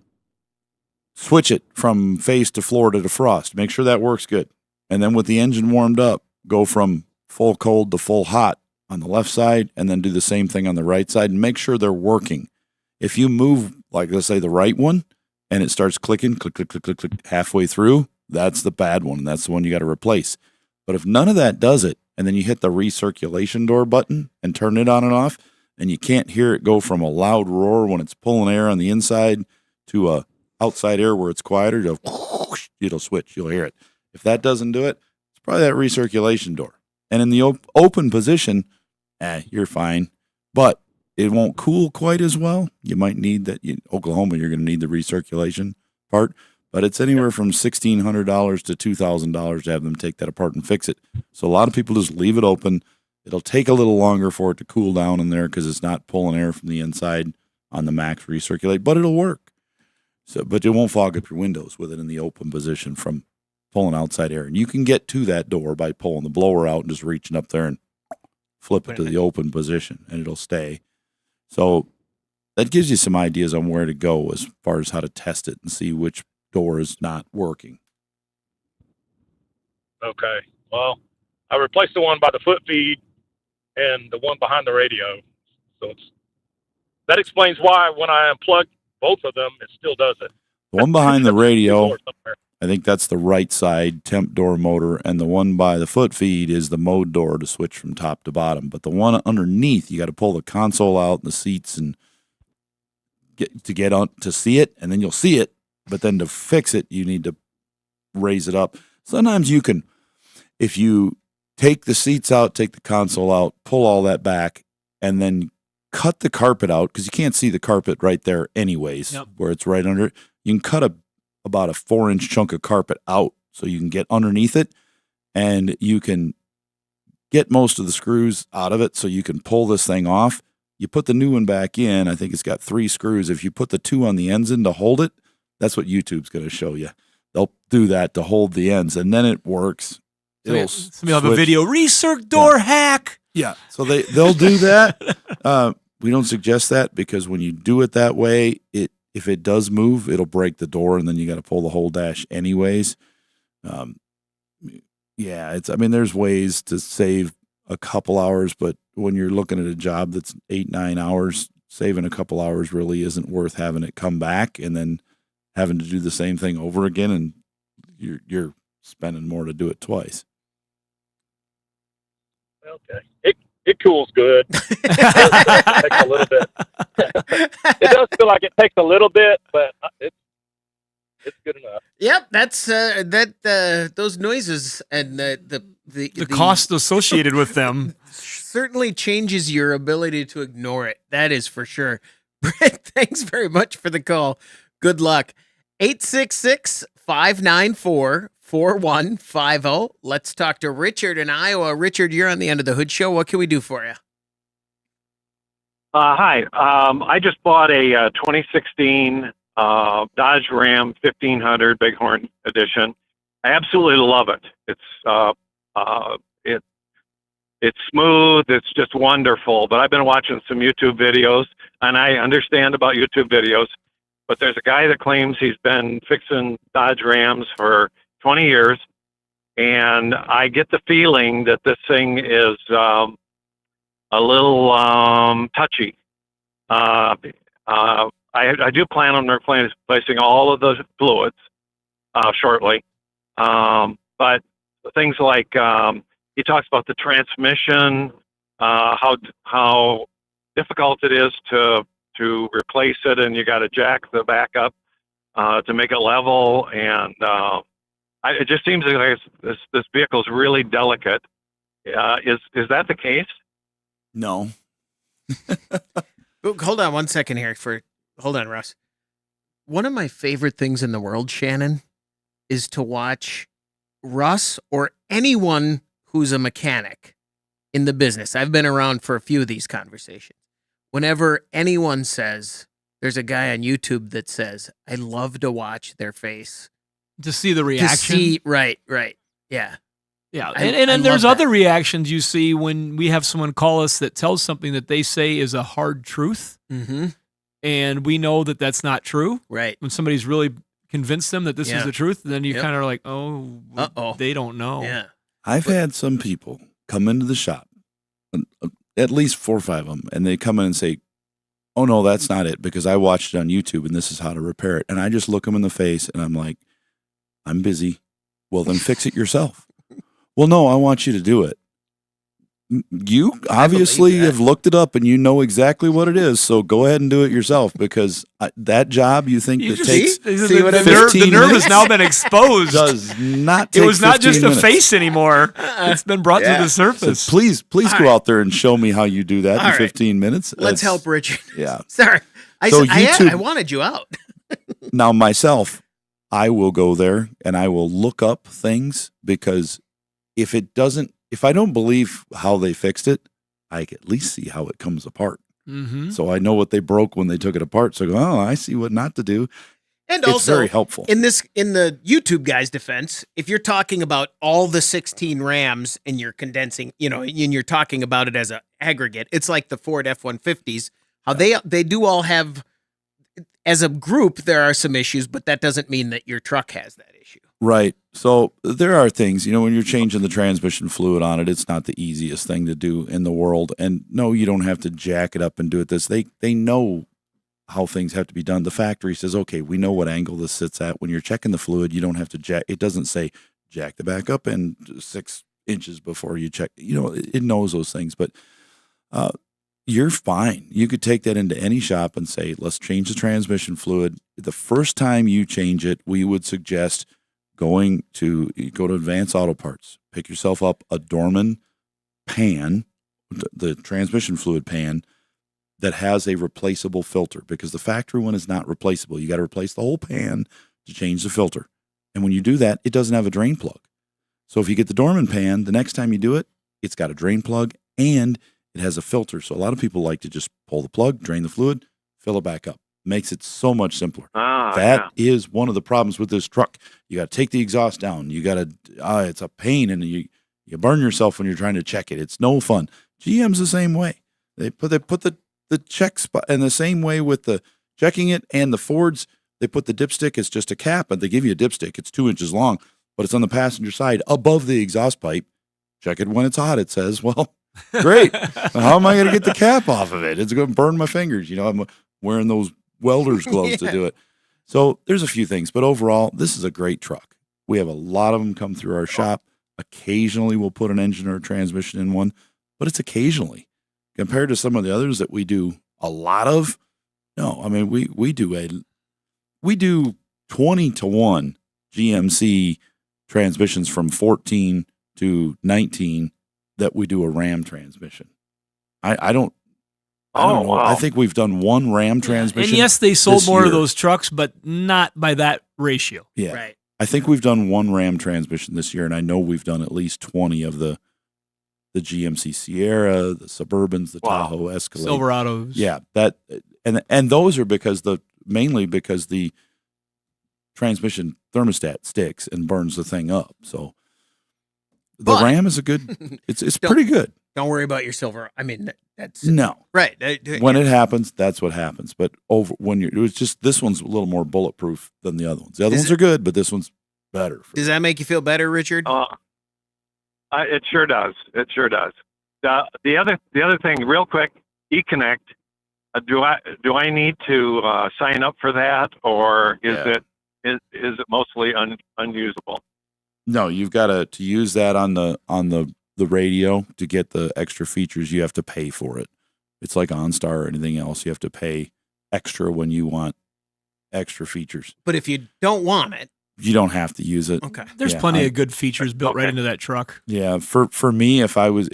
switch it from face to floor to defrost. Make sure that works good. And then with the engine warmed up, go from full cold to full hot on the left side, and then do the same thing on the right side, and make sure they're working. If you move, like let's say the right one, and it starts clicking, click, click, click, click, click, halfway through, that's the bad one, and that's the one you got to replace. But if none of that does it, and then you hit the recirculation door button and turn it on and off, and you can't hear it go from a loud roar when it's pulling air on the inside to a outside air where it's quieter, it'll switch, you'll hear it. If that doesn't do it, it's probably that recirculation door. And in the open position, you're fine. But it won't cool quite as well. You might need that. Oklahoma, you're going to need the recirculation part. But it's anywhere from $1,600 to $2,000 to have them take that apart and fix it. So a lot of people just leave it open It'll take a little longer for it to cool down in there because it's not pulling air from the inside on the max recirculate, but it'll work. So, but it won't fog up your windows with it in the open position from pulling outside air. And you can get to that door by pulling the blower out and just reaching up there and flip it to the open position, and it'll stay. So that gives you some ideas on where to go as far as how to test it and see which door is not working. Okay. Well, I replaced the one by the foot feed and the one behind the radio. So that explains why when I unplug both of them, it still does it. The one behind the radio, I think that's the right side temp door motor, and the one by the foot feed is the mode door to switch from top to bottom. But the one underneath, you got to pull the console out and the seats and get on to see it, and then you'll see it. But then to fix it, you need to raise it up. Sometimes you can, if you take the seats out, take the console out, pull all that back, and then cut the carpet out, because you can't see the carpet right there anyways, where it's right under it. You can cut about a 4-inch chunk of carpet out so you can get underneath it, and you can get most of the screws out of it so you can pull this thing off. You put the new one back in. I think it's got 3 screws. If you put the 2 on the ends in to hold it, that's what YouTube's going to show you. They'll do that to hold the ends, and then it works. Somebody will have a video, recirc door hack. Yeah, so they'll do that. We don't suggest that because when you do it that way, if it does move, it'll break the door, and then you got to pull the whole dash anyways. There's ways to save a couple hours, but when you're looking at a job that's 8-9 hours, saving a couple hours really isn't worth having it come back and then having to do the same thing over again, and you're spending more to do it twice. Okay. It cools good. It does take a little bit. It does feel like it takes a little bit, but it's good enough. Yep, that's those noises and the cost associated with them certainly changes your ability to ignore it. That is for sure. Brett, thanks very much for the call. Good luck. 866-594-4150. Let's talk to Richard in Iowa. Richard, you're on the End of the Hood Show. What can we do for you? Hi. I just bought a 2016 Dodge Ram 1500 Bighorn Edition. I absolutely love it. It's smooth. It's just wonderful. But I've been watching some YouTube videos, and I understand about YouTube videos. But there's a guy that claims he's been fixing Dodge Rams for 20 years, and I get the feeling that this thing is a little touchy. I do plan on replacing all of the fluids shortly, but things like he talks about the transmission, how difficult it is to replace it, and you got to jack the back up to make it level, and it just seems like this vehicle is really delicate. Is that the case? No. Hold on one second here. Hold on, Russ. One of my favorite things in the world, Shannon, is to watch Russ or anyone who's a mechanic in the business. I've been around for a few of these conversations. Whenever anyone says, there's a guy on YouTube that says, I love to watch their face. To see the reaction. Right. Yeah. Yeah. And there's other reactions you see when we have someone call us that tells something that they say is a hard truth. Mm-hmm. And we know that that's not true. Right. When somebody's really convinced them that this is the truth, then you kind of are like, oh, they don't know. Yeah. I've had some people come into the shop, at least 4 or 5 of them, and they come in and say, oh, no, that's not it, because I watched it on YouTube, and this is how to repair it. And I just look them in the face, and I'm like, I'm busy. Well, then fix it yourself. Well, no, I want you to do it. You obviously have looked it up, and you know exactly what it is, so go ahead and do it yourself, because that job you think that takes 15 the nerve has now been exposed. Does not take It was not 15 just minutes. a face anymore. It's been brought to the surface. So please go out there and show me how you do that in 15 minutes. Let's help Richard. Yeah. Sorry. I wanted you out. Now, myself, I will go there and I will look up things, because if it doesn't if I don't believe how they fixed it, I can at least see how it comes apart. Mm-hmm. So I know what they broke when they took it apart. So I go, oh, I see what not to do. And it's also, very helpful. In the YouTube guy's defense, if you're talking about all the 16 Rams and you're condensing, and you're talking about it as an aggregate, it's like the Ford F-150s. How they do all have, as a group, there are some issues, but that doesn't mean that your truck has that issue. Right. So there are things, when you're changing the transmission fluid on it, it's not the easiest thing to do in the world. And no, you don't have to jack it up and do it this. They know how things have to be done. The factory says, okay, we know what angle this sits at. When you're checking the fluid, you don't have to jack. It doesn't say jack the back up in 6 inches before you check. It knows those things, but you're fine. You could take that into any shop and say, let's change the transmission fluid. The first time you change it, we would suggest go to Advanced Auto Parts, pick yourself up a Dorman pan, the transmission fluid pan, that has a replaceable filter, because the factory one is not replaceable. You got to replace the whole pan to change the filter. And when you do that, it doesn't have a drain plug. So if you get the Dorman pan, the next time you do it, it's got a drain plug and it has a filter. So a lot of people like to just pull the plug, drain the fluid, fill it back up. Makes it so much simpler. That is one of the problems with this truck. You got to take the exhaust down. You got to, it's a pain, and you burn yourself when you're trying to check it. It's no fun. GM's the same way. They put the check spot, and the same way with the checking it, and the Fords, they put the dipstick. It's just a cap, and they give you a dipstick. It's 2 inches long, but it's on the passenger side above the exhaust pipe. Check it when it's hot. It says, well, great. How am I going to get the cap off of it? It's going to burn my fingers. I'm wearing those welder's gloves to do it. So there's a few things, but overall, this is a great truck. We have a lot of them come through our shop. Occasionally we'll put an engine or a transmission in one, but it's occasionally. Compared to some of the others that we do a lot of, no, I mean, we do 20-1 GMC transmissions from 14 to 19 that we do a Ram transmission. I don't know. Wow. I think we've done one Ram transmission. And yes, they sold more year. of those trucks, but not by that ratio. Yeah. Right. I think we've done one Ram transmission this year, and I know we've done at least 20 of the GMC Sierra, the Suburbans, the Tahoe Escalade, Silverados. Yeah, and those are mainly because the transmission thermostat sticks and burns the thing up. So the Ram is it's pretty good. Don't worry about your silver. I mean, that's no right. When it happens, that's what happens. But it's just this one's a little more bulletproof than the other ones. The other ones are good, but this one's better. Does that make you feel better, Richard? It sure does. It sure does. The other thing, real quick, eConnect. Do I need to sign up for that, or is it mostly unusable? No, you've got to use that on the radio to get the extra features. You have to pay for it. It's like OnStar or anything else. You have to pay extra when you want extra features. But if you don't want it, you don't have to use it. Okay. There's plenty of good features built right into that truck. Yeah. For me, if I was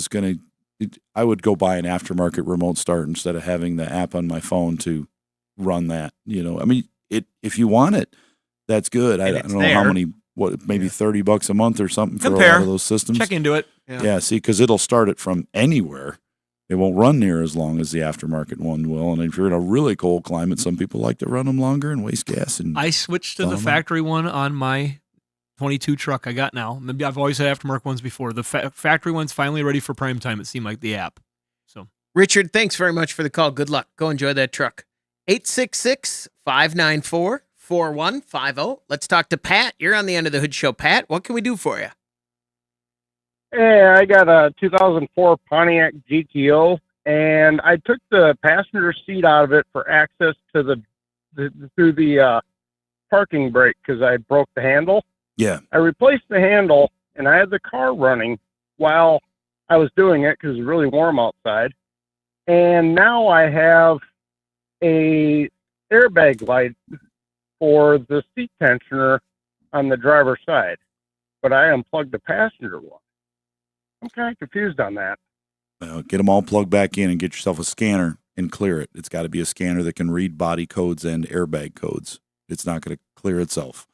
going to, I would go buy an aftermarket remote start instead of having the app on my phone to run that. I mean, if you want it, that's good. I don't know how many, maybe $30 a month or something for a lot of those systems. Check into it. Yeah, see, because it'll start it from anywhere. It won't run near as long as the aftermarket one will. And if you're in a really cold climate, some people like to run them longer and waste gas. And I switched to the factory one on my 22 truck I got now. Maybe I've always had aftermarket ones before. The factory one's finally ready for prime time. It seemed like the app. So, Richard, thanks very much for the call. Good luck. Go enjoy that truck. 866-594-4150. Let's talk to Pat. You're on the End of the Hood Show. Pat, what can we do for you? Hey, I got a 2004 Pontiac GTO, and I took the passenger seat out of it for access to through the parking brake because I broke the handle. Yeah. I replaced the handle, and I had the car running while I was doing it because it was really warm outside. And now I have a airbag light for the seat tensioner on the driver's side, but I unplugged the passenger one. I'm kind of confused on that. Get them all plugged back in and get yourself a scanner and clear it. It's got to be a scanner that can read body codes and airbag codes. It's not going to clear itself.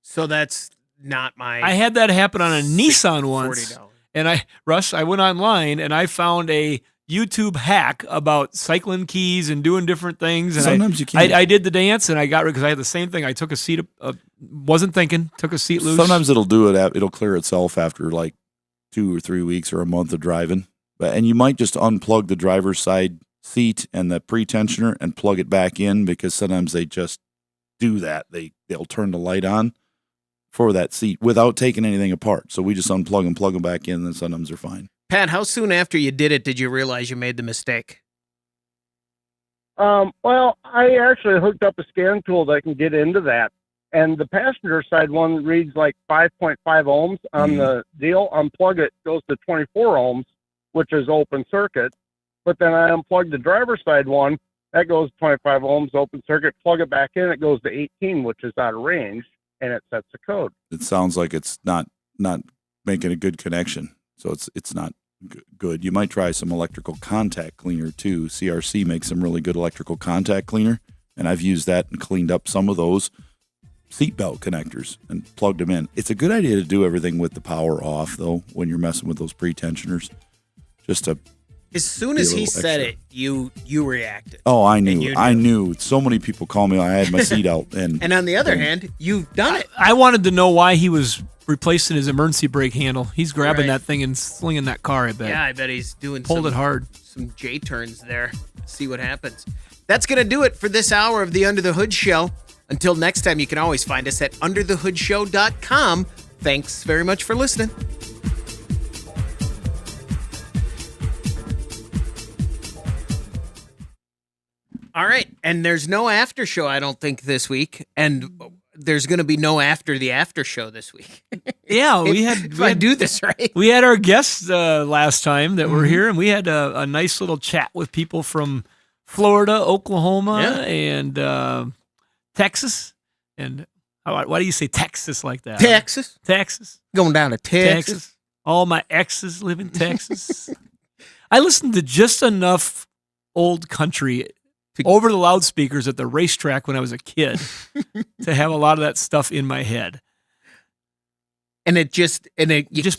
So that's not my. I had that happen on a Nissan $40. once. And I went online and I found a YouTube hack about cycling keys and doing different things. And Sometimes you can't. I did the dance and I got because I had the same thing. I took a seat, wasn't thinking, took a seat loose. Sometimes it'll do it. It'll clear itself after like 2 or 3 weeks or a month of driving. And you might just unplug the driver's side seat and the pre-tensioner and plug it back in, because sometimes they just do that. They'll turn the light on for that seat without taking anything apart. So we just unplug and plug them back in, and sometimes they're fine. Pat, how soon after you did it did you realize you made the mistake? Well, I actually hooked up a scan tool that can get into that. And the passenger side one reads like 5.5 ohms on the deal. Unplug it, goes to 24 ohms, which is open circuit. But then I unplug the driver's side one, that goes 25 ohms, open circuit, plug it back in, it goes to 18, which is out of range, and it sets the code. It sounds like it's not making a good connection, so it's not good. You might try some electrical contact cleaner too. CRC makes some really good electrical contact cleaner, and I've used that and cleaned up some of those seatbelt connectors and plugged them in. It's a good idea to do everything with the power off, though, when you're messing with those pre-tensioners, just to. As soon as he said it, you reacted. Oh, I knew. I knew. So many people call me. I had my seat out, and on the other hand, you've done it. I wanted to know why he was replacing his emergency brake handle. He's grabbing that thing and slinging that car, I bet. Yeah, I bet he's doing Pulled it hard. Some J turns there. See what happens. That's going to do it for this hour of the Under the Hood Show. Until next time, you can always find us at underthehoodshow.com. Thanks very much for listening. All right, and there's no after show, I don't think, this week, and there's going to be no after the after show this week. Yeah, I do this right. We had our guests last time that were here, and we had a nice little chat with people from Florida, Oklahoma, and Texas. And why do you say Texas like that? Texas. Going down to Texas. All my exes live in Texas. I listened to just enough old country over the loudspeakers at the racetrack when I was a kid to have a lot of that stuff in my head. And it just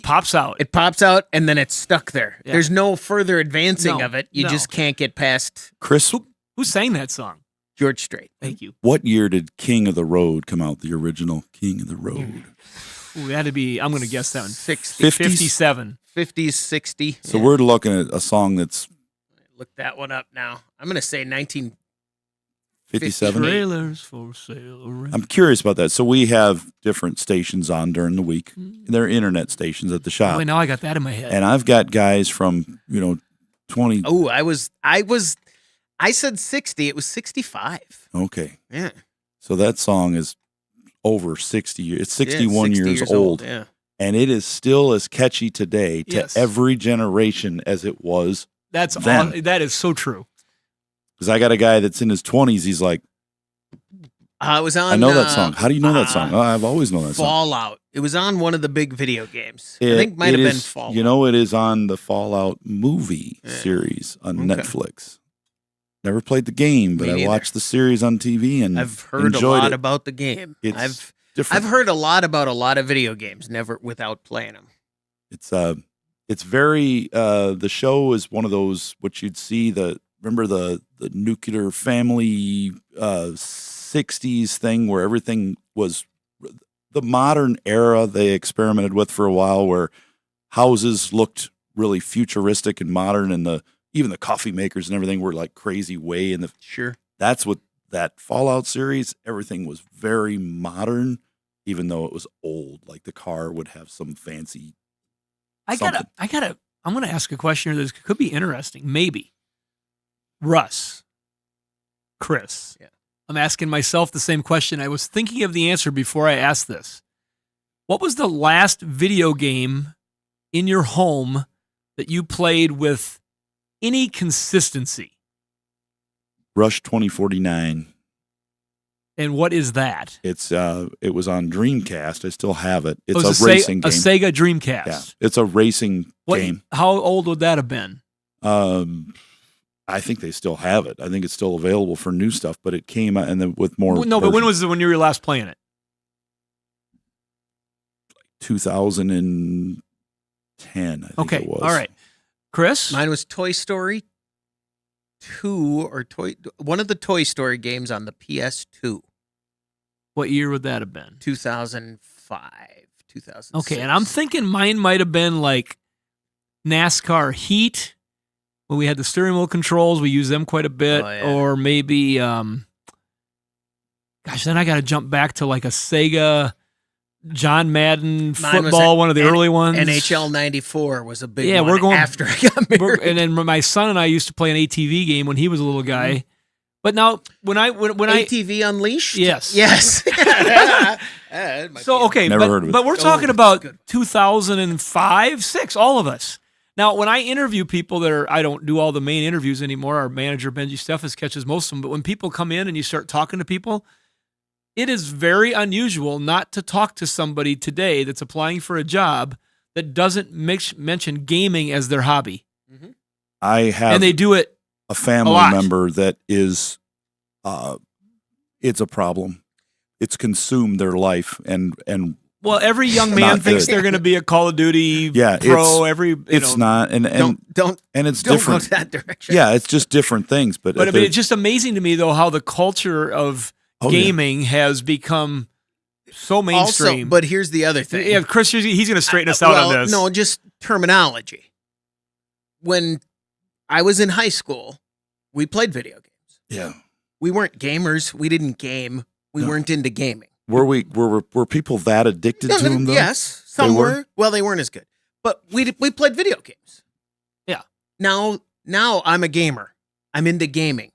pops out. It pops out and then it's stuck there. Yeah. There's no further advancing of it. You no. just can't get past. Chris, who sang that song? George Strait. Thank you. What year did King of the Road come out? The original King of the Road. Ooh, that'd be, I'm going to guess that one. 60. 57. 50s, 60. So we're looking at a song that's Look that one up now. I'm going to say 1957. Trailers for sale. I'm curious about that. So we have different stations on during the week. They're internet stations at the shop. Wait, now I got that in my head. And I've got guys from, 20. Oh, I said 60. It was 65. Okay. Yeah. So that song is over 60 years. It's 61 years old. Yeah. And it is still as catchy today to every generation as it was then. That is so true. Because I got a guy that's in his 20s. He's like, it was on. I know that song. How do you know that song? Oh, I've always known that song. Fallout. It was on one of the big video games. I think it might have been Fallout. It is on the Fallout movie series on Netflix. Never played the game, but I watched the series on TV and I've heard a lot about the game. It's different. I've heard a lot about a lot of video games, never without playing them. It's very the show is one of those what you'd see remember the nuclear family 60s thing where everything was the modern era they experimented with for a while, where houses looked really futuristic and modern, and even the coffee makers and everything were like crazy way in the That's what that Fallout series, everything was very modern, even though it was old. Like the car would have some fancy I'm going to ask a question here that could be interesting. Maybe. Russ. Chris. Yeah. I'm asking myself the same question. I was thinking of the answer before I asked this. What was the last video game in your home that you played with any consistency? Rush 2049. And what is that? It was on Dreamcast. I still have it. It's a racing game. A Sega Dreamcast. Yeah, it's a racing game. How old would that have been? I think they still have it. I think it's still available for new stuff, but it came out and then with more. No, but when was it when you were last playing it? 2010, I think Okay. it was. All right. Chris? Mine was Toy Story 2 or one of the Toy Story games on the PS2. What year would that have been? 2005, 2006. Okay, and I'm thinking mine might have been like NASCAR Heat, when we had the steering wheel controls. We use them quite a bit. Oh, yeah. Or maybe, then I got to jump back to like a Sega John Madden Mine was football, one of the early ones. NHL 94 was a big one we're going after I got married. And then my son and I used to play an ATV game when he was a little guy. But now, when ATV Unleashed? Yes. Yes. So, okay, Never heard of it. but we're talking about 2005, 6, all of us. Now, when I interview people I don't do all the main interviews anymore. Our manager, Benji Steffes, catches most of them. But when people come in and you start talking to people, it is very unusual not to talk to somebody today that's applying for a job that doesn't mention gaming as their hobby. I have And they do it a family member that is, it's a problem. It's consumed their life, and well, every young man thinks they're going to be a Call of Duty pro. It's not, and it's don't different. go that direction. Yeah, it's just different things. But I mean, it's just amazing to me though how the culture of gaming has become so mainstream. Also, but here's the other thing. Yeah, Chris, he's going to straighten us out on this. No, just terminology. When I was in high school, we played video games. Yeah. We weren't gamers. We didn't game. We weren't into gaming. Were people that addicted to them though? Yes, some were. Well, they weren't as good, but we played video games. Yeah. Now I'm a gamer. I'm into gaming.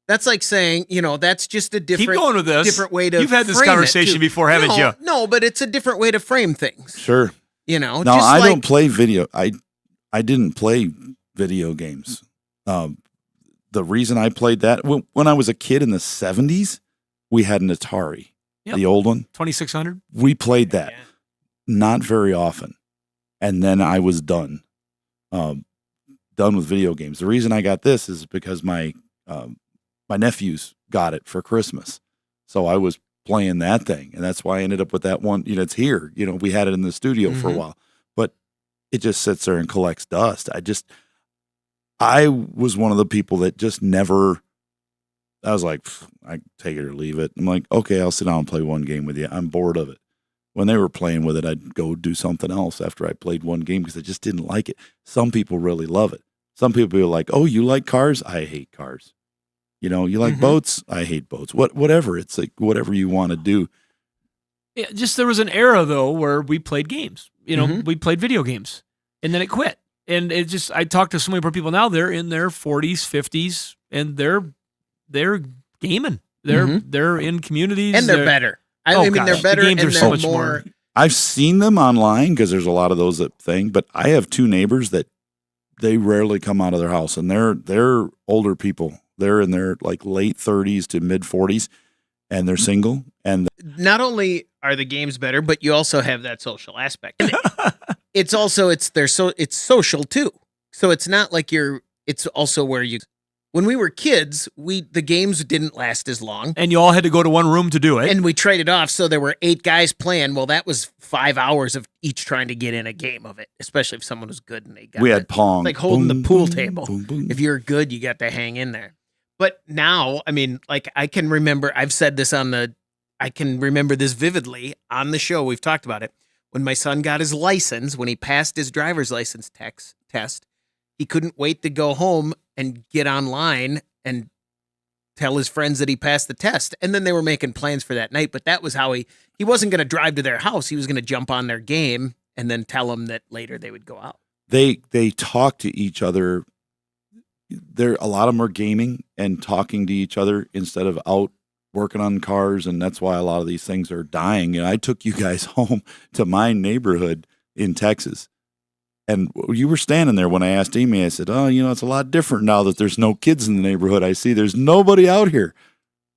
That's like saying, that's just a different. Keep going with this. Different way to. You've had this frame conversation before, haven't you? No, but it's a different way to frame things. Sure. No, I don't play video. I didn't play video games. The reason I played that when I was a kid in the 70s, we had an Atari, the old one, 2600. We played that not very often, and then I was done with video games. The reason I got this is because my nephews got it for Christmas, so I was playing that thing, and that's why I ended up with that one. It's here. We had it in the studio for a while, but it just sits there and collects dust. I was one of the people that just never. I was like, I take it or leave it. I'm like, okay, I'll sit down and play one game with you. I'm bored of it. When they were playing with it, I'd go do something else after I played one game because I just didn't like it. Some people really love it. Some people are like, oh, you like cars? I hate cars. You like boats? I hate boats. Whatever. It's like whatever you want to do. Yeah, just there was an era though where we played games. We played video games, and then it quit. And it just I talked to so many more people now. They're in their 40s, 50s, and they're gaming. They're in communities, and they're better. I mean, they're better. The games and are so much more. I've seen them online because there's a lot of those thing. But I have two neighbors that they rarely come out of their house, and they're older people. They're in their like late 30s to mid 40s, and they're single. And not only are the games better, but you also have that social aspect. It's also it's social too. So it's not like it's also where when we were kids, the games didn't last as long. And you all had to go to one room to do it. And we traded off, so there were 8 guys playing. Well, that was 5 hours of each trying to get in a game of it, especially if someone was good and they got we had Pong. Like holding Boom, the pool boom, table. boom, boom. If you're good, you got to hang in there. But now, I mean, like I can remember, I've said this I can remember this vividly on the show. We've talked about it. When my son got his license, when he passed his driver's license test, he couldn't wait to go home and get online and tell his friends that he passed the test. And then they were making plans for that night. But that was how he wasn't going to drive to their house. He was going to jump on their game and then tell them that later they would go out. They talk to each other. A lot of them are gaming and talking to each other instead of out working on cars, and that's why a lot of these things are dying. And I took you guys home to my neighborhood in Texas, and you were standing there when I asked Amy. I said, "Oh, it's a lot different now that there's no kids in the neighborhood. I see there's nobody out here."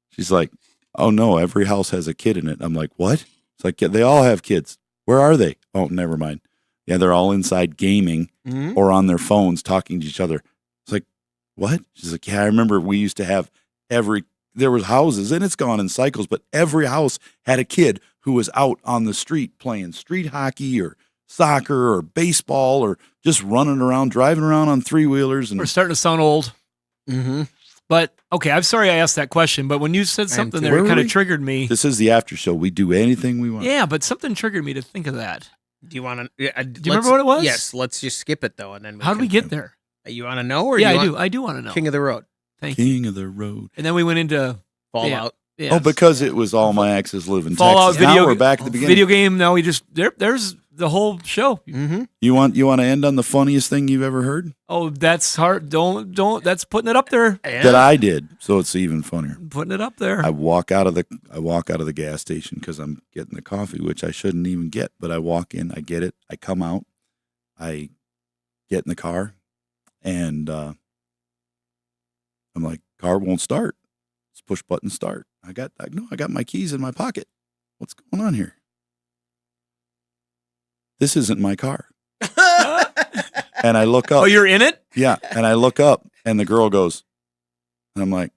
She's like, "Oh no, every house has a kid in it." I'm like, "What?" It's like, yeah, they all have kids. Where are they? Oh, never mind. Yeah, they're all inside gaming or on their phones talking to each other. It's like, what? She's like, yeah, I remember we used to have there was houses, and it's gone in cycles, but every house had a kid who was out on the street playing street hockey or soccer or baseball or just running around, driving around on three-wheelers. We're starting to sound old. Mm-hmm. But, okay, I'm sorry I asked that question, but when you said something there, it kind of triggered me. This is the after show. We do anything we want. Yeah, but something triggered me to think of that. Do you want to? Do you remember what it was? Yes. Let's just skip it though, and then How did we get there? You want to know, or Yeah, you I want do. I do want to know. King of the Road, Thank you. King of the Road. And then we went into Fallout. Yeah. Oh, because it was all my exes live in Fallout Texas. video. Now we're back at the beginning. Video game. Now we just there's the whole show. Mm-hmm. You want to end on the funniest thing you've ever heard? Oh, that's hard. Don't. That's putting it up there. That I did, so it's even funnier. Putting it up there. I walk out of the gas station because I'm getting the coffee, which I shouldn't even get. But I walk in, I get it, I come out, I get in the car, and I'm like, car won't start. It's push button start. I got my keys in my pocket. What's going on here? This isn't my car. And I look up. Oh, you're in it? Yeah. And I look up and the girl goes, and I'm like,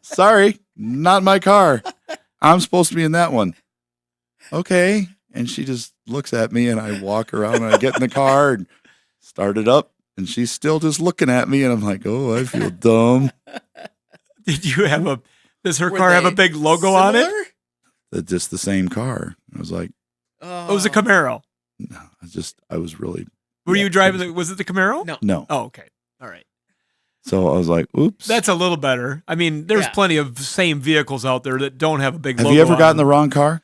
sorry, not my car. I'm supposed to be in that one. Okay. And she just looks at me and I walk around and I get in the car and start it up. And she's still just looking at me. And I'm like, oh, I feel dumb. Does her car have a big logo on it? It's just the same car. I was like, It was a Camaro. No, I was really. Were you driving? Was it the Camaro? No. Oh, okay. All right. So I was like, oops. That's a little better. I mean, there's plenty of same vehicles out there that don't have a big Have logo. you ever on gotten them. the wrong car?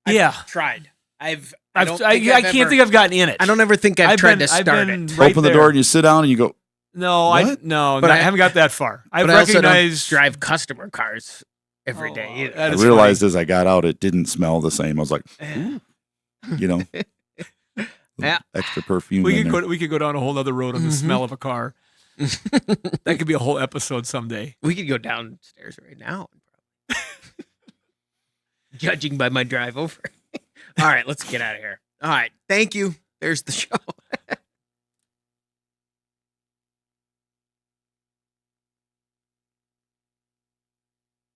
Yeah. Tried. I can't think I've gotten in it. I don't ever think I've tried to start it. Right Open the door and you sit down and you go. No, What? But I haven't got that far. I've But I also don't recognized. drive customer cars every day. Either. I realized as I got out, it didn't smell the same. I was like, ooh, Yeah. extra perfume. We in could there. go down a whole other road on the smell of a car. That could be a whole episode someday. We could go downstairs right now. Judging by my drive over. All right, let's get out of here. All right, thank you. There's the show.